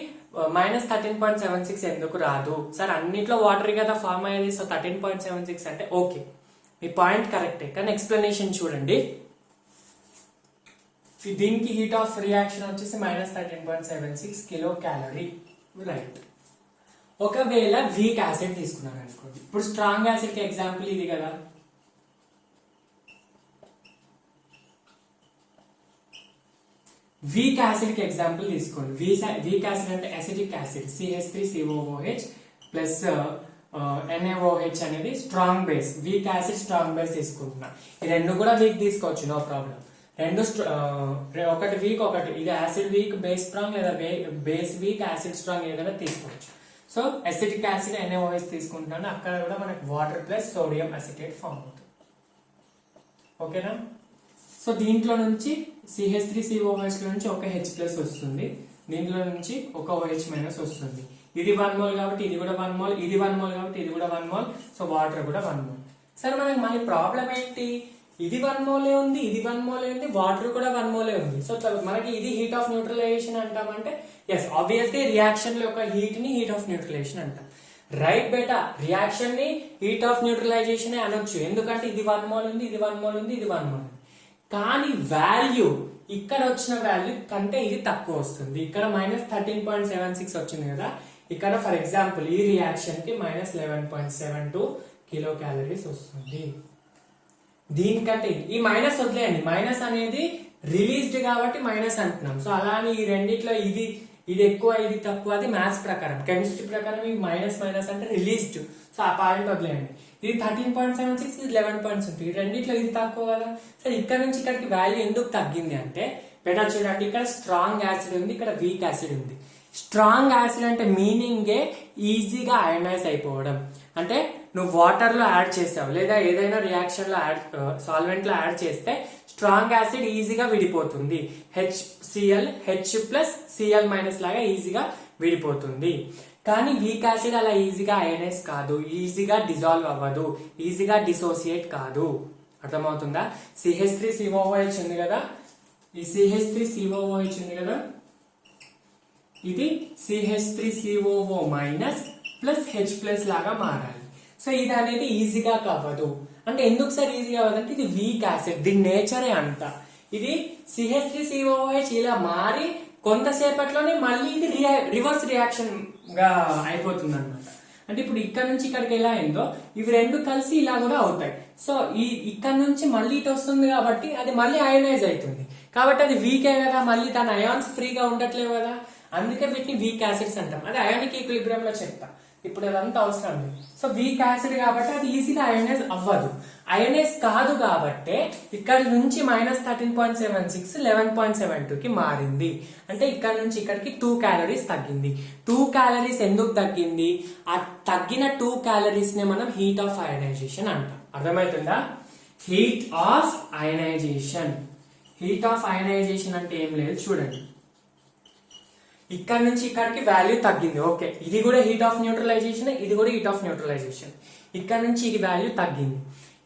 మైనస్ 13.76 ఎందుకు రాదు సార్, అన్నిట్లో వాటర్ కదా ఫామ్ అయ్యేది, సో 13.76 అంటే ఓకే, మీ పాయింట్ కరెక్టే, కానీ ఎక్స్ప్లెనేషన్ చూడండి. దీనికి హీట్ ఆఫ్ రియాక్షన్ వచ్చేసి మైనస్ 13.76 కిలో క్యాలరీ. రైట్, ఒకవేళ వీక్ యాసిడ్ తీసుకున్నాను అనుకోండి, ఇప్పుడు స్ట్రాంగ్ యాసిడ్ కి ఎగ్జాంపుల్ ఇది కదా, వీక్ యాసిడ్ కి ఎగ్జాంపుల్ తీసుకోండి. వీక్ యాసిడ్ అంటే acetic acid CH3COOH plus NaOH అనేది strong base. Weak acid strong base తీసుకుంటున్నా. ఈ రెండు కూడా వీక్ తీసుకోవచ్చు, నో ప్రాబ్లం. రెండు ఒకటి వీక్ ఒకటి, ఇది యాసిడ్ వీక్ బేస్ స్ట్రాంగ్ లేదా బేస్ వీక్ యాసిడ్ స్ట్రాంగ్ ఏదైనా తీసుకోవచ్చు. సో అసిటిక్ యాసిడ్ NaOH తీసుకుంటాను, అక్కడ కూడా మనకి water plus sodium acetate form అవుతుంది. ఓకేనా? సో దీంట్లో నుంచి CH3COOH లో నుంచి ఒక H ప్లస్ వస్తుంది, దీంట్లో నుంచి ఒక OH మైనస్ వస్తుంది. ఇది 1 మోల్ కాబట్టి ఇది కూడా 1 మోల్, ఇది 1 మోల్ కాబట్టి ఇది కూడా 1 మోల్. సో వాటర్ కూడా 1 మోల్. సరే, మనకి మళ్ళీ ప్రాబ్లం ఏంటి? ఇది 1 మోలే ఉంది, ఇది 1 మోలే ఉంది, వాటర్ కూడా 1 మోలే ఉంది. సో మనకి ఇది హీట్ ఆఫ్ న్యూట్రలైజేషన్ అంటామంటే ఎస్, ఆబ్వియస్లీ రియాక్షన్ యొక్క హీట్ ని హీట్ ఆఫ్ న్యూట్రలైజేషన్ అంటాం. రైట్ బేటా, రియాక్షన్ ని హీట్ ఆఫ్ న్యూట్రలైజేషన్ అనొచ్చు, ఎందుకంటే ఇది 1 మోల్ ఉంది, ఇది 1 మోల్ ఉంది, ఇది 1 మోల్ ఉంది. కానీ వాల్యూ ఇక్కడ వచ్చిన వాల్యూ కంటే ఇది తక్కువ వస్తుంది. ఇక్కడ -13.76 వచ్చింది కదా, ఇక్కడ ఫర్ ఎగ్జాంపుల్ ఈ రియాక్షన్ కి -11.72 కిలో క్యాలరీస్ వస్తుంది. దీనికంటే ఈ మైనస్ వదిలేయండి, మైనస్ అనేది రిలీజ్డ్ కాబట్టి మైనస్ అంటున్నాం. సో అలానే ఈ రెండిట్లో ఇది ఎక్కువ ఇది తక్కువ, అది మ్యాథ్స్ ప్రకారం. కెమిస్ట్రీ ప్రకారం ఈ మైనస్ మైనస్ అంటే రిలీజ్డ్. సో ఆ పాయింట్ వదిలేయండి. ఇది 13.76, ఇది 11.72, ఈ రెండిట్లో ఇది తక్కువ కదా. సో ఇక్కడ నుంచి ఇక్కడికి వాల్యూ ఎందుకు తగ్గింది అంటే బెటర్ చూడండి, ఇక్కడ స్ట్రాంగ్ యాసిడ్ ఉంది, ఇక్కడ వీక్ యాసిడ్ ఉంది. స్ట్రాంగ్ యాసిడ్ అంటే మీనింగే ఈజీగా అయనైజ్ అయిపోవడం. అంటే నువ్వు వాటర్ లో యాడ్ చేసావు లేదా ఏదైనా రియాక్షన్ లో సాల్వెంట్ లో యాడ్ చేస్తే స్ట్రాంగ్ యాసిడ్ ఈజీగా విడిపోతుంది. HCl H+Cl- లాగా ఈజీగా విడిపోతుంది. కానీ వీక్ యాసిడ్ అలా ఈజీగా అయనైజ్ కాదు, ఈజీగా డిజాల్వ్ అవ్వదు, ఈజీగా డిసోసియేట్ కాదు. అర్థమవుతుందా? CH3COOH ఉంది కదా, ఈ CH3COOH ఉంది కదా, ఇది CH3COO ప్లస్ H+ లాగా మారాలి. సో ఇది అనేది ఈజీగా కావదు. అంటే ఎందుకు సార్ ఈజీగా అవ్వదంటే ఇది వీక్ యాసిడ్, దీని నేచరే అంత. ఇది CH3COOH ఇలా మారి కొంతసేపట్లోనే మళ్ళీ ఇది రివర్స్ రియాక్షన్ గా అయిపోతుంది అనమాట. అంటే ఇప్పుడు ఇక్కడ నుంచి ఇక్కడికి ఎలా అయిందో ఇవి రెండు కలిసి ఇలా కూడా అవుతాయి. సో ఇక్కడ నుంచి మళ్ళీ ఇటు వస్తుంది కాబట్టి అది మళ్ళీ అయనైజ్ అవుతుంది. కాబట్టి అది వీకే కదా, మళ్ళీ తన అయాన్స్ ఫ్రీగా ఉండట్లేవు కదా, అందుకే వీటిని వీక్ యాసిడ్స్ అంటాం. అది అయానిక్ ఈక్విలిబ్రియం లో చెప్తా, ఇప్పుడు అదంతా అవసరం లేదు. సో వీక్ యాసిడ్ కాబట్టి అది ఈజీగా అయనైజ్ అవ్వదు. అయనైజ్ కాదు కాబట్టి ఇక్కడ నుంచి -13.76 11.72 కి మారింది. అంటే ఇక్కడ నుంచి ఇక్కడికి 2 క్యాలరీస్ తగ్గింది. 2 క్యాలరీస్ ఎందుకు తగ్గింది? ఆ తగ్గిన 2 క్యాలరీస్ నే మనం హీట్ ఆఫ్ అయనైజేషన్ అంటాం. అర్థమవుతుందా? Heat of ionisation. Heat of ionisation అంటే ఏం లేదు, చూడండి. ఇక్కడ నుంచి ఇక్కడికి వాల్యూ తగ్గింది, ఓకే, ఇది కూడా హీట్ ఆఫ్ న్యూట్రలైజేషన్, ఇది కూడా హీట్ ఆఫ్ న్యూట్రలైజేషన్. ఇక్కడ నుంచి ఈ వాల్యూ తగ్గింది,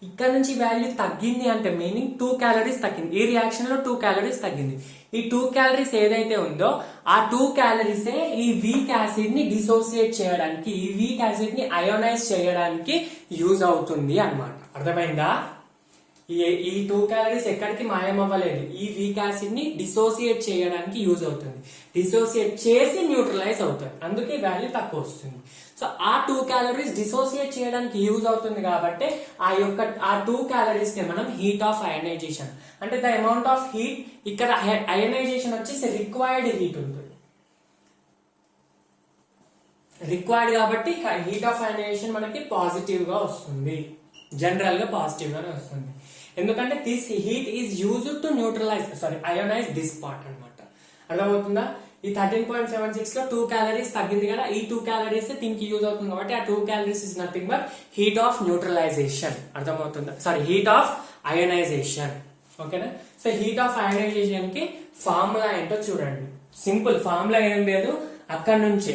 ఇక్కడ నుంచి వాల్యూ తగ్గింది అంటే మీనింగ్ 2 క్యాలరీస్ తగ్గింది. ఈ రియాక్షన్ లో 2 క్యాలరీస్ తగ్గింది. ఈ 2 క్యాలరీస్ ఏదైతే ఉందో ఆ 2 క్యాలరీసే ఈ వీక్ యాసిడ్ ని డిసోసియేట్ చేయడానికి, ఈ వీక్ యాసిడ్ ని అయోనైజ్ చేయడానికి యూజ్ అవుతుంది అన్నమాట. అర్థమైందా? ఈ 2 క్యాలరీస్ ఎక్కడికి మాయం అవ్వలేదు, ఈ వీక్ యాసిడ్ ని డిసోసియేట్ చేయడానికి యూజ్ అవుతుంది. డిసోసియేట్ చేసి న్యూట్రలైజ్ అవుతుంది, అందుకే వాల్యూ తక్కువ వస్తుంది. సో ఆ 2 క్యాలరీస్ డిసోసియేట్ చేయడానికి యూజ్ అవుతుంది కాబట్టి ఆ 2 క్యాలరీస్ ని మనం హీట్ ఆఫ్ అయనైజేషన్ అంటే ద అమౌంట్ ఆఫ్ హీట్, ఇక్కడ అయనైజేషన్ వచ్చేసి రిక్వైర్డ్ హీట్ ఉంటుంది. రిక్వైర్డ్ కాబట్టి హీట్ ఆఫ్ అయనైజేషన్ మనకి పాజిటివ్ గా వస్తుంది, జనరల్ గా పాజిటివ్ గానే వస్తుంది. ఎందుకంటే this heat is used to ionise this part అనమాట. అర్థమవుతుందా? ఈ 13.76 లో 2 క్యాలరీస్ తగ్గింది కదా, ఈ 2 క్యాలరీస్ దీనికి యూజ్ అవుతుంది కాబట్టి ఆ 2 calories is nothing but heat of neutralisation. అర్థమవుతుందా? Heat of ionisation. ఓకేనా? సో హీట్ ఆఫ్ అయోనైజేషన్ కి ఫార్ములా ఏంటో చూడండి. సింపుల్ ఫార్ములా ఏం లేదు, అక్కడ నుంచి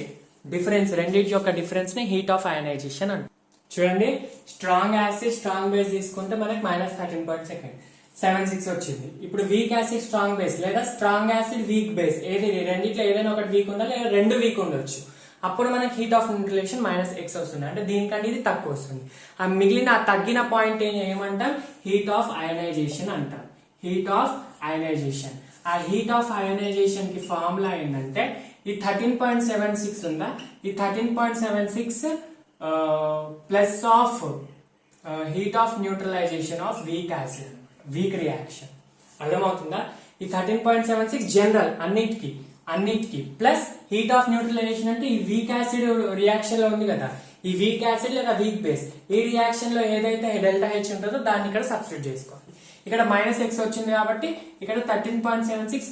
డిఫరెన్స్, రెండింటి యొక్క డిఫరెన్స్ ని హీట్ ఆఫ్ అయోనైజేషన్ అంట. చూడండి, స్ట్రాంగ్ యాసిడ్ స్ట్రాంగ్ బేస్ తీసుకుంటే మనకి -13.76 వచ్చింది. ఇప్పుడు వీక్ యాసిడ్ స్ట్రాంగ్ బేస్ లేదా స్ట్రాంగ్ యాసిడ్ వీక్ బేస్, ఏది రెండిట్లో ఏదైనా ఒకటి వీక్ ఉందా లేదా 2 వీక్ ఉండొచ్చు. అప్పుడు మనకి హీట్ ఆఫ్ న్యూట్రలైజేషన్ -x వస్తుంది, అంటే దీనికంటే ఇది తక్కువ వస్తుంది. ఆ మిగిలిన తగ్గిన పాయింట్ ఏమంటాం? హీట్ ఆఫ్ అయనైజేషన్ అంటాం. Heat of ionisation. ఆ హీట్ ఆఫ్ అయనైజేషన్ కి ఫార్ములా ఏంటంటే ఈ 13.76 ఉందా, ఈ 13.76 plus of heat of neutralisation of weak acid, week reaction. అర్థమవుతుందా? ఈ 13.76 జనరల్ అన్నిటికి ప్లస్ హీట్ ఆఫ్ న్యూట్రలైజేషన్ అంటే ఈ వీక్ యాసిడ్ రియాక్షన్ లో ఉంది కదా, ఈ వీక్ యాసిడ్ లేదా వీక్ బేస్, ఈ రియాక్షన్ లో ఏదైతే డెల్టా హెచ్ ఉంటుందో దాన్ని ఇక్కడ సబ్స్టిట్యూట్ చేసుకోవాలి. ఇక్కడ -x వచ్చింది కాబట్టి ఇక్కడ 13.76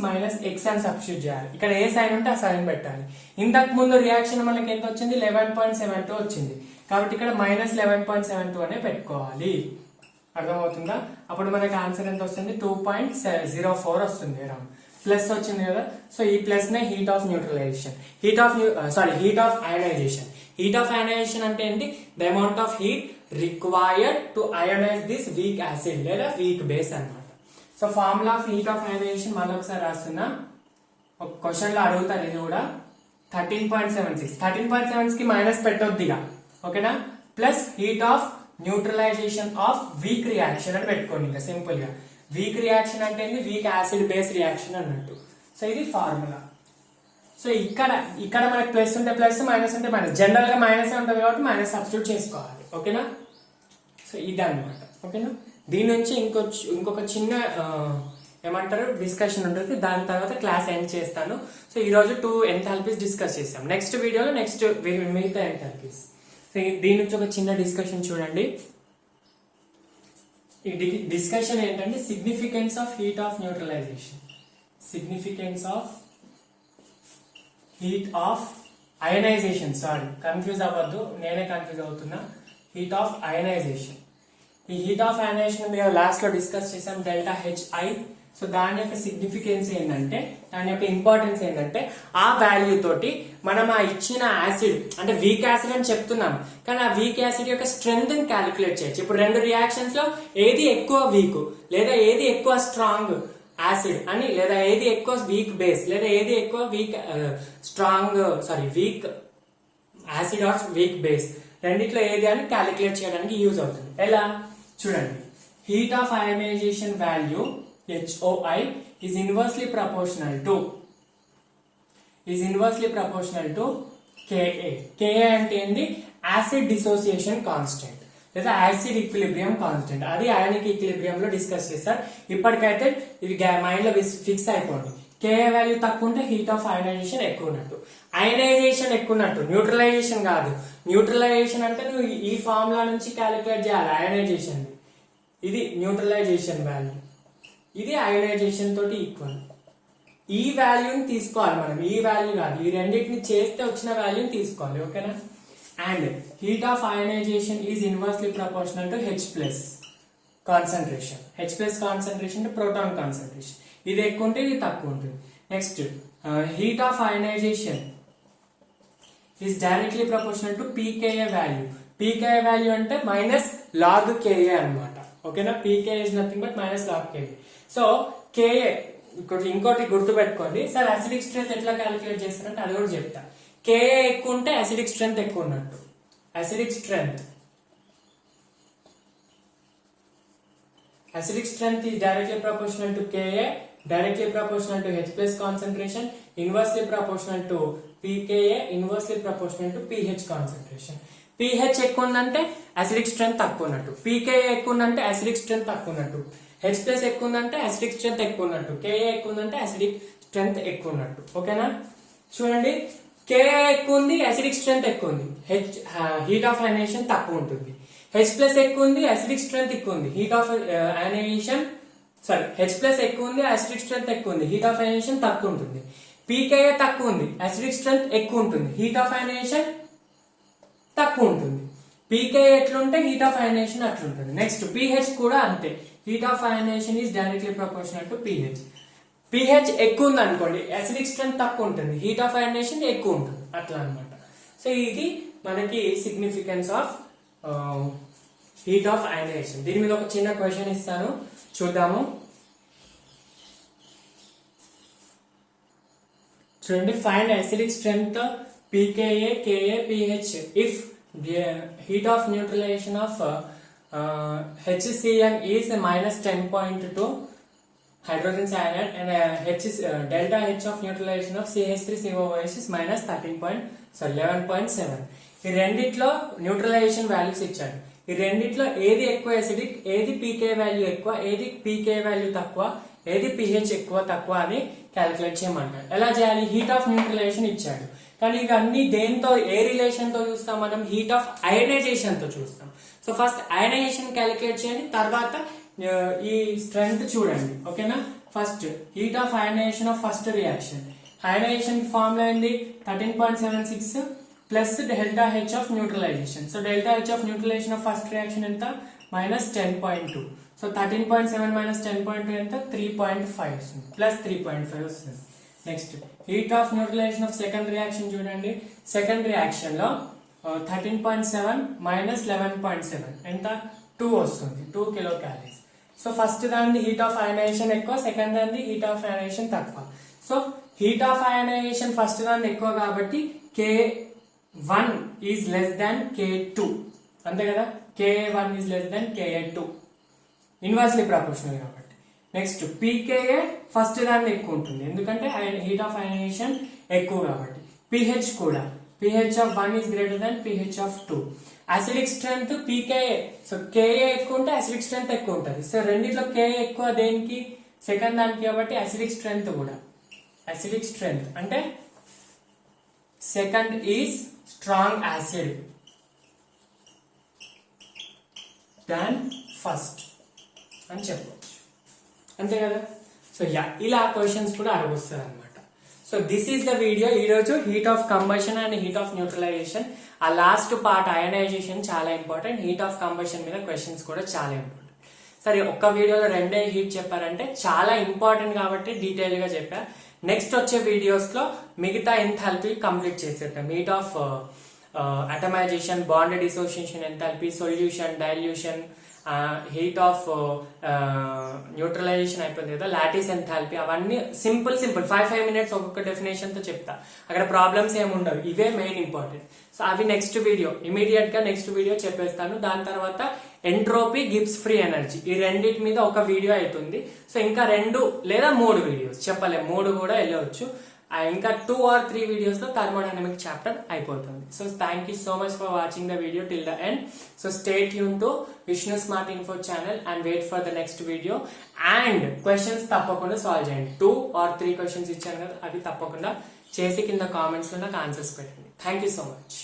-x అని సబ్స్టిట్యూట్ చేయాలి. ఇక్కడ ఏ సైన్ ఉంటే ఆ సైన్ పెట్టాలి. ఇంతకు ముందు రియాక్షన్ మనకి ఎంత వచ్చింది, 11.72 వచ్చింది కాబట్టి ఇక్కడ -11.72 అనే పెట్టుకోవాలి. అర్థమవుతుందా? అప్పుడు మనకి ఆన్సర్ ఎంత వస్తుంది, 2.04 వస్తుంది. ప్లస్ వచ్చింది కదా, సో ఈ ప్లస్ నే heat of neutralisation, heat of ionisation. Heat of ionisation అంటే ఏంటి, the amount of heat required to ionise this weak acid లేదా వీక్ బేస్ అన్నమాట. So formula of heat of ionisation మళ్ళీ ఒకసారి రాస్తున్నా, ఒక క్వశ్చన్ లో అడుగుతారు ఇది కూడా. 13.76 కి మైనస్ పెట్టొద్దు ఇక, ఓకేనా. Plus heat of neutralisation of week reaction అని పెట్టుకోండి ఇంకా సింపుల్ గా. వీక్ రియాక్షన్ అంటే ఏంటి, వీక్ యాసిడ్ బేస్ రియాక్షన్ అన్నట్టు. సో ఇది ఫార్ములా. సో ఇక్కడ మనకి ప్లస్ ఉంటే ప్లస్, మైనస్ ఉంటే మైనస్. జనరల్ గా మైనస్ ఉంటుంది కాబట్టి మైనస్ సబ్స్టిట్యూట్ చేసుకోవాలి, ఓకేనా. సో ఇది అన్నమాట, ఓకేనా. దీని నుంచి ఇంకొక చిన్న ఏమంటారు డిస్కషన్ ఉంటుంది, దాని తర్వాత క్లాస్ ఎండ్ చేస్తాను. సో ఈ రోజు 2 ఎంథాల్పీస్ డిస్కస్ చేసాం. నెక్స్ట్ వీడియోలో నెక్స్ట్ మిగతా ఎంథాల్పీస్. సో దీని నుంచి ఒక చిన్న డిస్కషన్ చూడండి. ఈ డిస్కషన్ ఏంటంటే significance of heat of neutralisation, significance of heat of ionisation. Sorry, confuse అవ్వద్దు, నేనే కన్ఫ్యూజ్ అవుతున్నా. Heat of ionisation. ఈ హీట్ ఆఫ్ అయనైజేషన్ మేము లాస్ట్ లో డిస్కస్ చేసాం, డెల్టా హెచ్ఐ. సో దాని యొక్క సిగ్నిఫికెన్స్ ఏంటంటే, దాని యొక్క ఇంపార్టెన్స్ ఏంటంటే, ఆ వాల్యూ తోటి మనం ఆ ఇచ్చిన యాసిడ్ అంటే వీక్ యాసిడ్ అని చెప్తున్నాం, కానీ ఆ వీక్ యాసిడ్ యొక్క స్ట్రెంగ్త్ ని క్యాలిక్యులేట్ చేయొచ్చు. ఇప్పుడు 2 రియాక్షన్స్ లో ఏది ఎక్కువ వీక్ లేదా ఏది ఎక్కువ స్ట్రాంగ్ యాసిడ్ అని, లేదా ఏది ఎక్కువ వీక్ బేస్ లేదా ఏది ఎక్కువ week weak acid are weak base, రెండిట్లో ఏది అని క్యాలిక్యులేట్ చేయడానికి యూజ్ అవుతుంది. ఎలా చూడండి, heat of ionisation value HOI is inversely proportional to Ka. Ka అంటే ఏంది, యాసిడ్ డిసోసియేషన్ కాన్స్టెంట్ లేదా యాసిడ్ ఈక్విలిబ్రియం కాన్స్టెంట్. అది అయానిక్ ఈక్విలిబ్రియం లో డిస్కస్ చేస్తారు. ఇప్పటికైతే ఇది మైండ్ లో ఫిక్స్ అయిపోండి. Ka వాల్యూ తక్కువ ఉంటే హీట్ ఆఫ్ అయనైజేషన్ ఎక్కువ ఉన్నట్టు, అయనైజేషన్ ఎక్కువ ఉన్నట్టు, న్యూట్రలైజేషన్ కాదు. న్యూట్రలైజేషన్ అంటే నువ్వు ఈ ఫార్ములా నుంచి క్యాలిక్యులేట్ చేయాలి అయనైజేషన్. ఇది న్యూట్రలైజేషన్ వాల్యూ, ఇది అయనైజేషన్ తోటి ఈక్వల్. ఈ వాల్యూని తీసుకోవాలి మనం, ఈ వాల్యూ కాదు, ఈ రెండింటిని చేస్తే వచ్చిన వాల్యూని తీసుకోవాలి, ఓకేనా. And heat of ionisation is inversely proportional to H+ concentration. H+ concentration అంటే ప్రోటాన్ కాన్సన్ట్రేషన్. ఇది ఎక్కువ ఉంటే ఇది తక్కువ ఉంటుంది. Next heat of ionisation is directly proportional to pKa value. pKa value అంటే -log Ka అన్నమాట, ఓకేనా. pKa is nothing but -log Ka. So Ka ఇంకోటి గుర్తు పెట్టుకోండి సార్, అసిడిక్ స్ట్రెంత్ ఎట్లా క్యాలిక్యులేట్ చేస్తారంటే అది కూడా చెప్తా. Ka ఎక్కువ ఉంటే అసిడిక్ స్ట్రెంత్ ఎక్కువ ఉన్నట్టు. Acidic strength is directly proportional to Ka, directly proportional to H+ concentration, inversely proportional to pKa, inversely proportional to pH concentration. pH ఎక్కువ ఉందంటే అసిడిక్ స్ట్రెంత్ తక్కువ ఉన్నట్టు, pKa ఎక్కువ ఉందంటే అసిడిక్ స్ట్రెంత్ తక్కువ ఉన్నట్టు, H+ ఎక్కువ ఉందంటే అసిడిక్ స్ట్రెంత్ ఎక్కువ ఉన్నట్టు, Ka ఎక్కువ ఉందంటే అసిడిక్ స్ట్రెంత్ ఎక్కువ ఉన్నట్టు, ఓకేనా. చూడండి, Ka ఎక్కువ ఉంది, అసిడిక్ స్ట్రెంత్ ఎక్కువ ఉంది, హీట్ ఆఫ్ అయనైజేషన్ తక్కువ ఉంటుంది. H+ ఎక్కువ ఉంది, అసిడిక్ స్ట్రెంత్ ఎక్కువ ఉంది, హీట్ ఆఫ్ అయనైజేషన్ H+ ఎక్కువ ఉంది, అసిడిక్ స్ట్రెంత్ ఎక్కువ ఉంది, హీట్ ఆఫ్ అయనైజేషన్ తక్కువ ఉంటుంది. pKa తక్కువ ఉంది, అసిడిక్ స్ట్రెంత్ ఎక్కువ ఉంటుంది, హీట్ ఆఫ్ అయనైజేషన్ తక్కువ ఉంటుంది. pKa ఎట్లుంటే హీట్ ఆఫ్ అయనైజేషన్ అట్లుంటుంది. నెక్స్ట్ pH కూడా అంతే, heat of ionisation is directly proportional to pH. pH ఎక్కువ ఉంది అనుకోండి, అసిడిక్ స్ట్రెంత్ తక్కువ ఉంటుంది, హీట్ ఆఫ్ అయనైజేషన్ ఎక్కువ ఉంటుంది, అట్లా అనమాట. సో ఇది మనకి significance of heat of ionisation. దీని మీద ఒక చిన్న క్వశ్చన్ ఇస్తాను, చూద్దాము. చూడండి, find acidic strength pKa, Ka, pH if heat of neutralization of HCN is -10.2 hydrogen cyanide and delta H of neutralization of CH3COOH is -11.7. ఈ రెండిట్లో న్యూట్రలైజేషన్ వాల్యూస్ ఇచ్చాడు. ఈ రెండిట్లో ఏది ఎక్కువ అసిడిక్, ఏది pK వాల్యూ ఎక్కువ, ఏది pK వాల్యూ తక్కువ, ఏది pH ఎక్కువ తక్కువ అని క్యాలిక్యులేట్ చేయమంటాడు. ఎలా చేయాలి? హీట్ ఆఫ్ న్యూట్రలైజేషన్ ఇచ్చాడు, కానీ ఇక అన్ని దేంతో ఏ రిలేషన్ తో చూస్తాం మనం? హీట్ ఆఫ్ అయనైజేషన్ తో చూస్తాం. సో ఫస్ట్ అయనైజేషన్ క్యాలిక్యులేట్ చేయండి, తర్వాత ఈ స్ట్రెంగ్త్ చూడండి. ఓకేనా? First heat of ionisation of first reaction. Ionisation formula ఏంది? 13.76 plus delta H of neutralisation. So delta H of neutralisation of first reaction ఎంత? -10.2. సో 13.7 - 10.2 ఎంత? 3.5 వస్తుంది, ప్లస్ 3.5 వస్తుంది. Next heat of neutralisation of second reaction చూడండి. సెకండ్ రియాక్షన్ లో 13.7 - 11.7 ఎంత? 2 వస్తుంది, 2 కిలో క్యాలరీస్. సో ఫస్ట్ దాని హీట్ ఆఫ్ అయనైజేషన్ ఎక్కువ, సెకండ్ దాని హీట్ ఆఫ్ అయనైజేషన్ తక్కువ. So heat of ionisation first దాని ఎక్కువ కాబట్టి K1 is less than K2, అంతే కదా? Ka1 is less than Ka2, inversely proportional కాబట్టి. నెక్స్ట్ pKa ఫస్ట్ దాన్ని ఎక్కువ ఉంటుంది, ఎందుకంటే హీట్ ఆఫ్ అయనైజేషన్ ఎక్కువ కాబట్టి. pH కూడా pH of 1 is greater than pH of 2. Acidic strength pKa, so Ka ఎక్కువ ఉంటే అసిడిక్ స్ట్రెంగ్త్ ఎక్కువ ఉంటుంది. సో రెండిట్లో Ka ఎక్కువ దేనికి? సెకండ్ దానికి కాబట్టి అసిడిక్ స్ట్రెంగ్త్ కూడా. అసిడిక్ స్ట్రెంగ్త్ అంటే second is strong acid than first అని చెప్పవచ్చు, అంతే కదా? సో ఇలా క్వశ్చన్స్ కూడా అడగొస్తారు అనమాట. So this is the video. ఈరోజు heat of combustion and heat of neutralisation, ఆ లాస్ట్ పార్ట్ అయనైజేషన్ చాలా ఇంపార్టెంట్. హీట్ ఆఫ్ కంబషన్ మీద క్వశ్చన్స్ కూడా చాలా ఇంపార్టెంట్. సరే, ఒక్క వీడియోలో రెండే హీట్ చెప్పారంటే చాలా ఇంపార్టెంట్ కాబట్టి డీటెయిల్ గా చెప్పా. నెక్స్ట్ వచ్చే వీడియోస్ లో మిగతా ఎంథాల్పీ కంప్లీట్ చేసేద్దాం. Heat of atomisation, bond dissociation enthalpy, solution, dilution, heat of neutralisation అయిపోయింది కదా, లాటిస్ ఎంథాల్పీ, అవన్నీ సింపుల్ 5 minutes ఒక్కొక్క డెఫినేషన్ తో చెప్తా. అక్కడ ప్రాబ్లమ్స్ ఏమి ఉండవు, ఇవే మెయిన్ ఇంపార్టెంట్. సో అవి నెక్స్ట్ వీడియో, ఇమీడియట్ గా నెక్స్ట్ వీడియో చెప్పేస్తాను. దాని తర్వాత ఎంట్రోపీ, గిబ్స్ ఫ్రీ ఎనర్జీ, ఈ రెండింటి మీద ఒక వీడియో అవుతుంది. సో ఇంకా 2 లేదా 3 వీడియోస్ చెప్పలేము, 3 కూడా వెళ్ళవచ్చు. ఇంకా 2 or 3 videos లో థర్మోడైనమిక్ చాప్టర్ అయిపోతుంది. So thank you so much for watching the video till the end. So stay tune to Vishnu smart info channel and wait for the next video. And questions తప్పకుండా సాల్వ్ చేయండి. 2 or 3 క్వశ్చన్స్ ఇచ్చాను కదా, అవి తప్పకుండా చేసి కింద కామెంట్స్ లో నాకు ఆన్సర్స్ పెట్టండి. Thank you so much.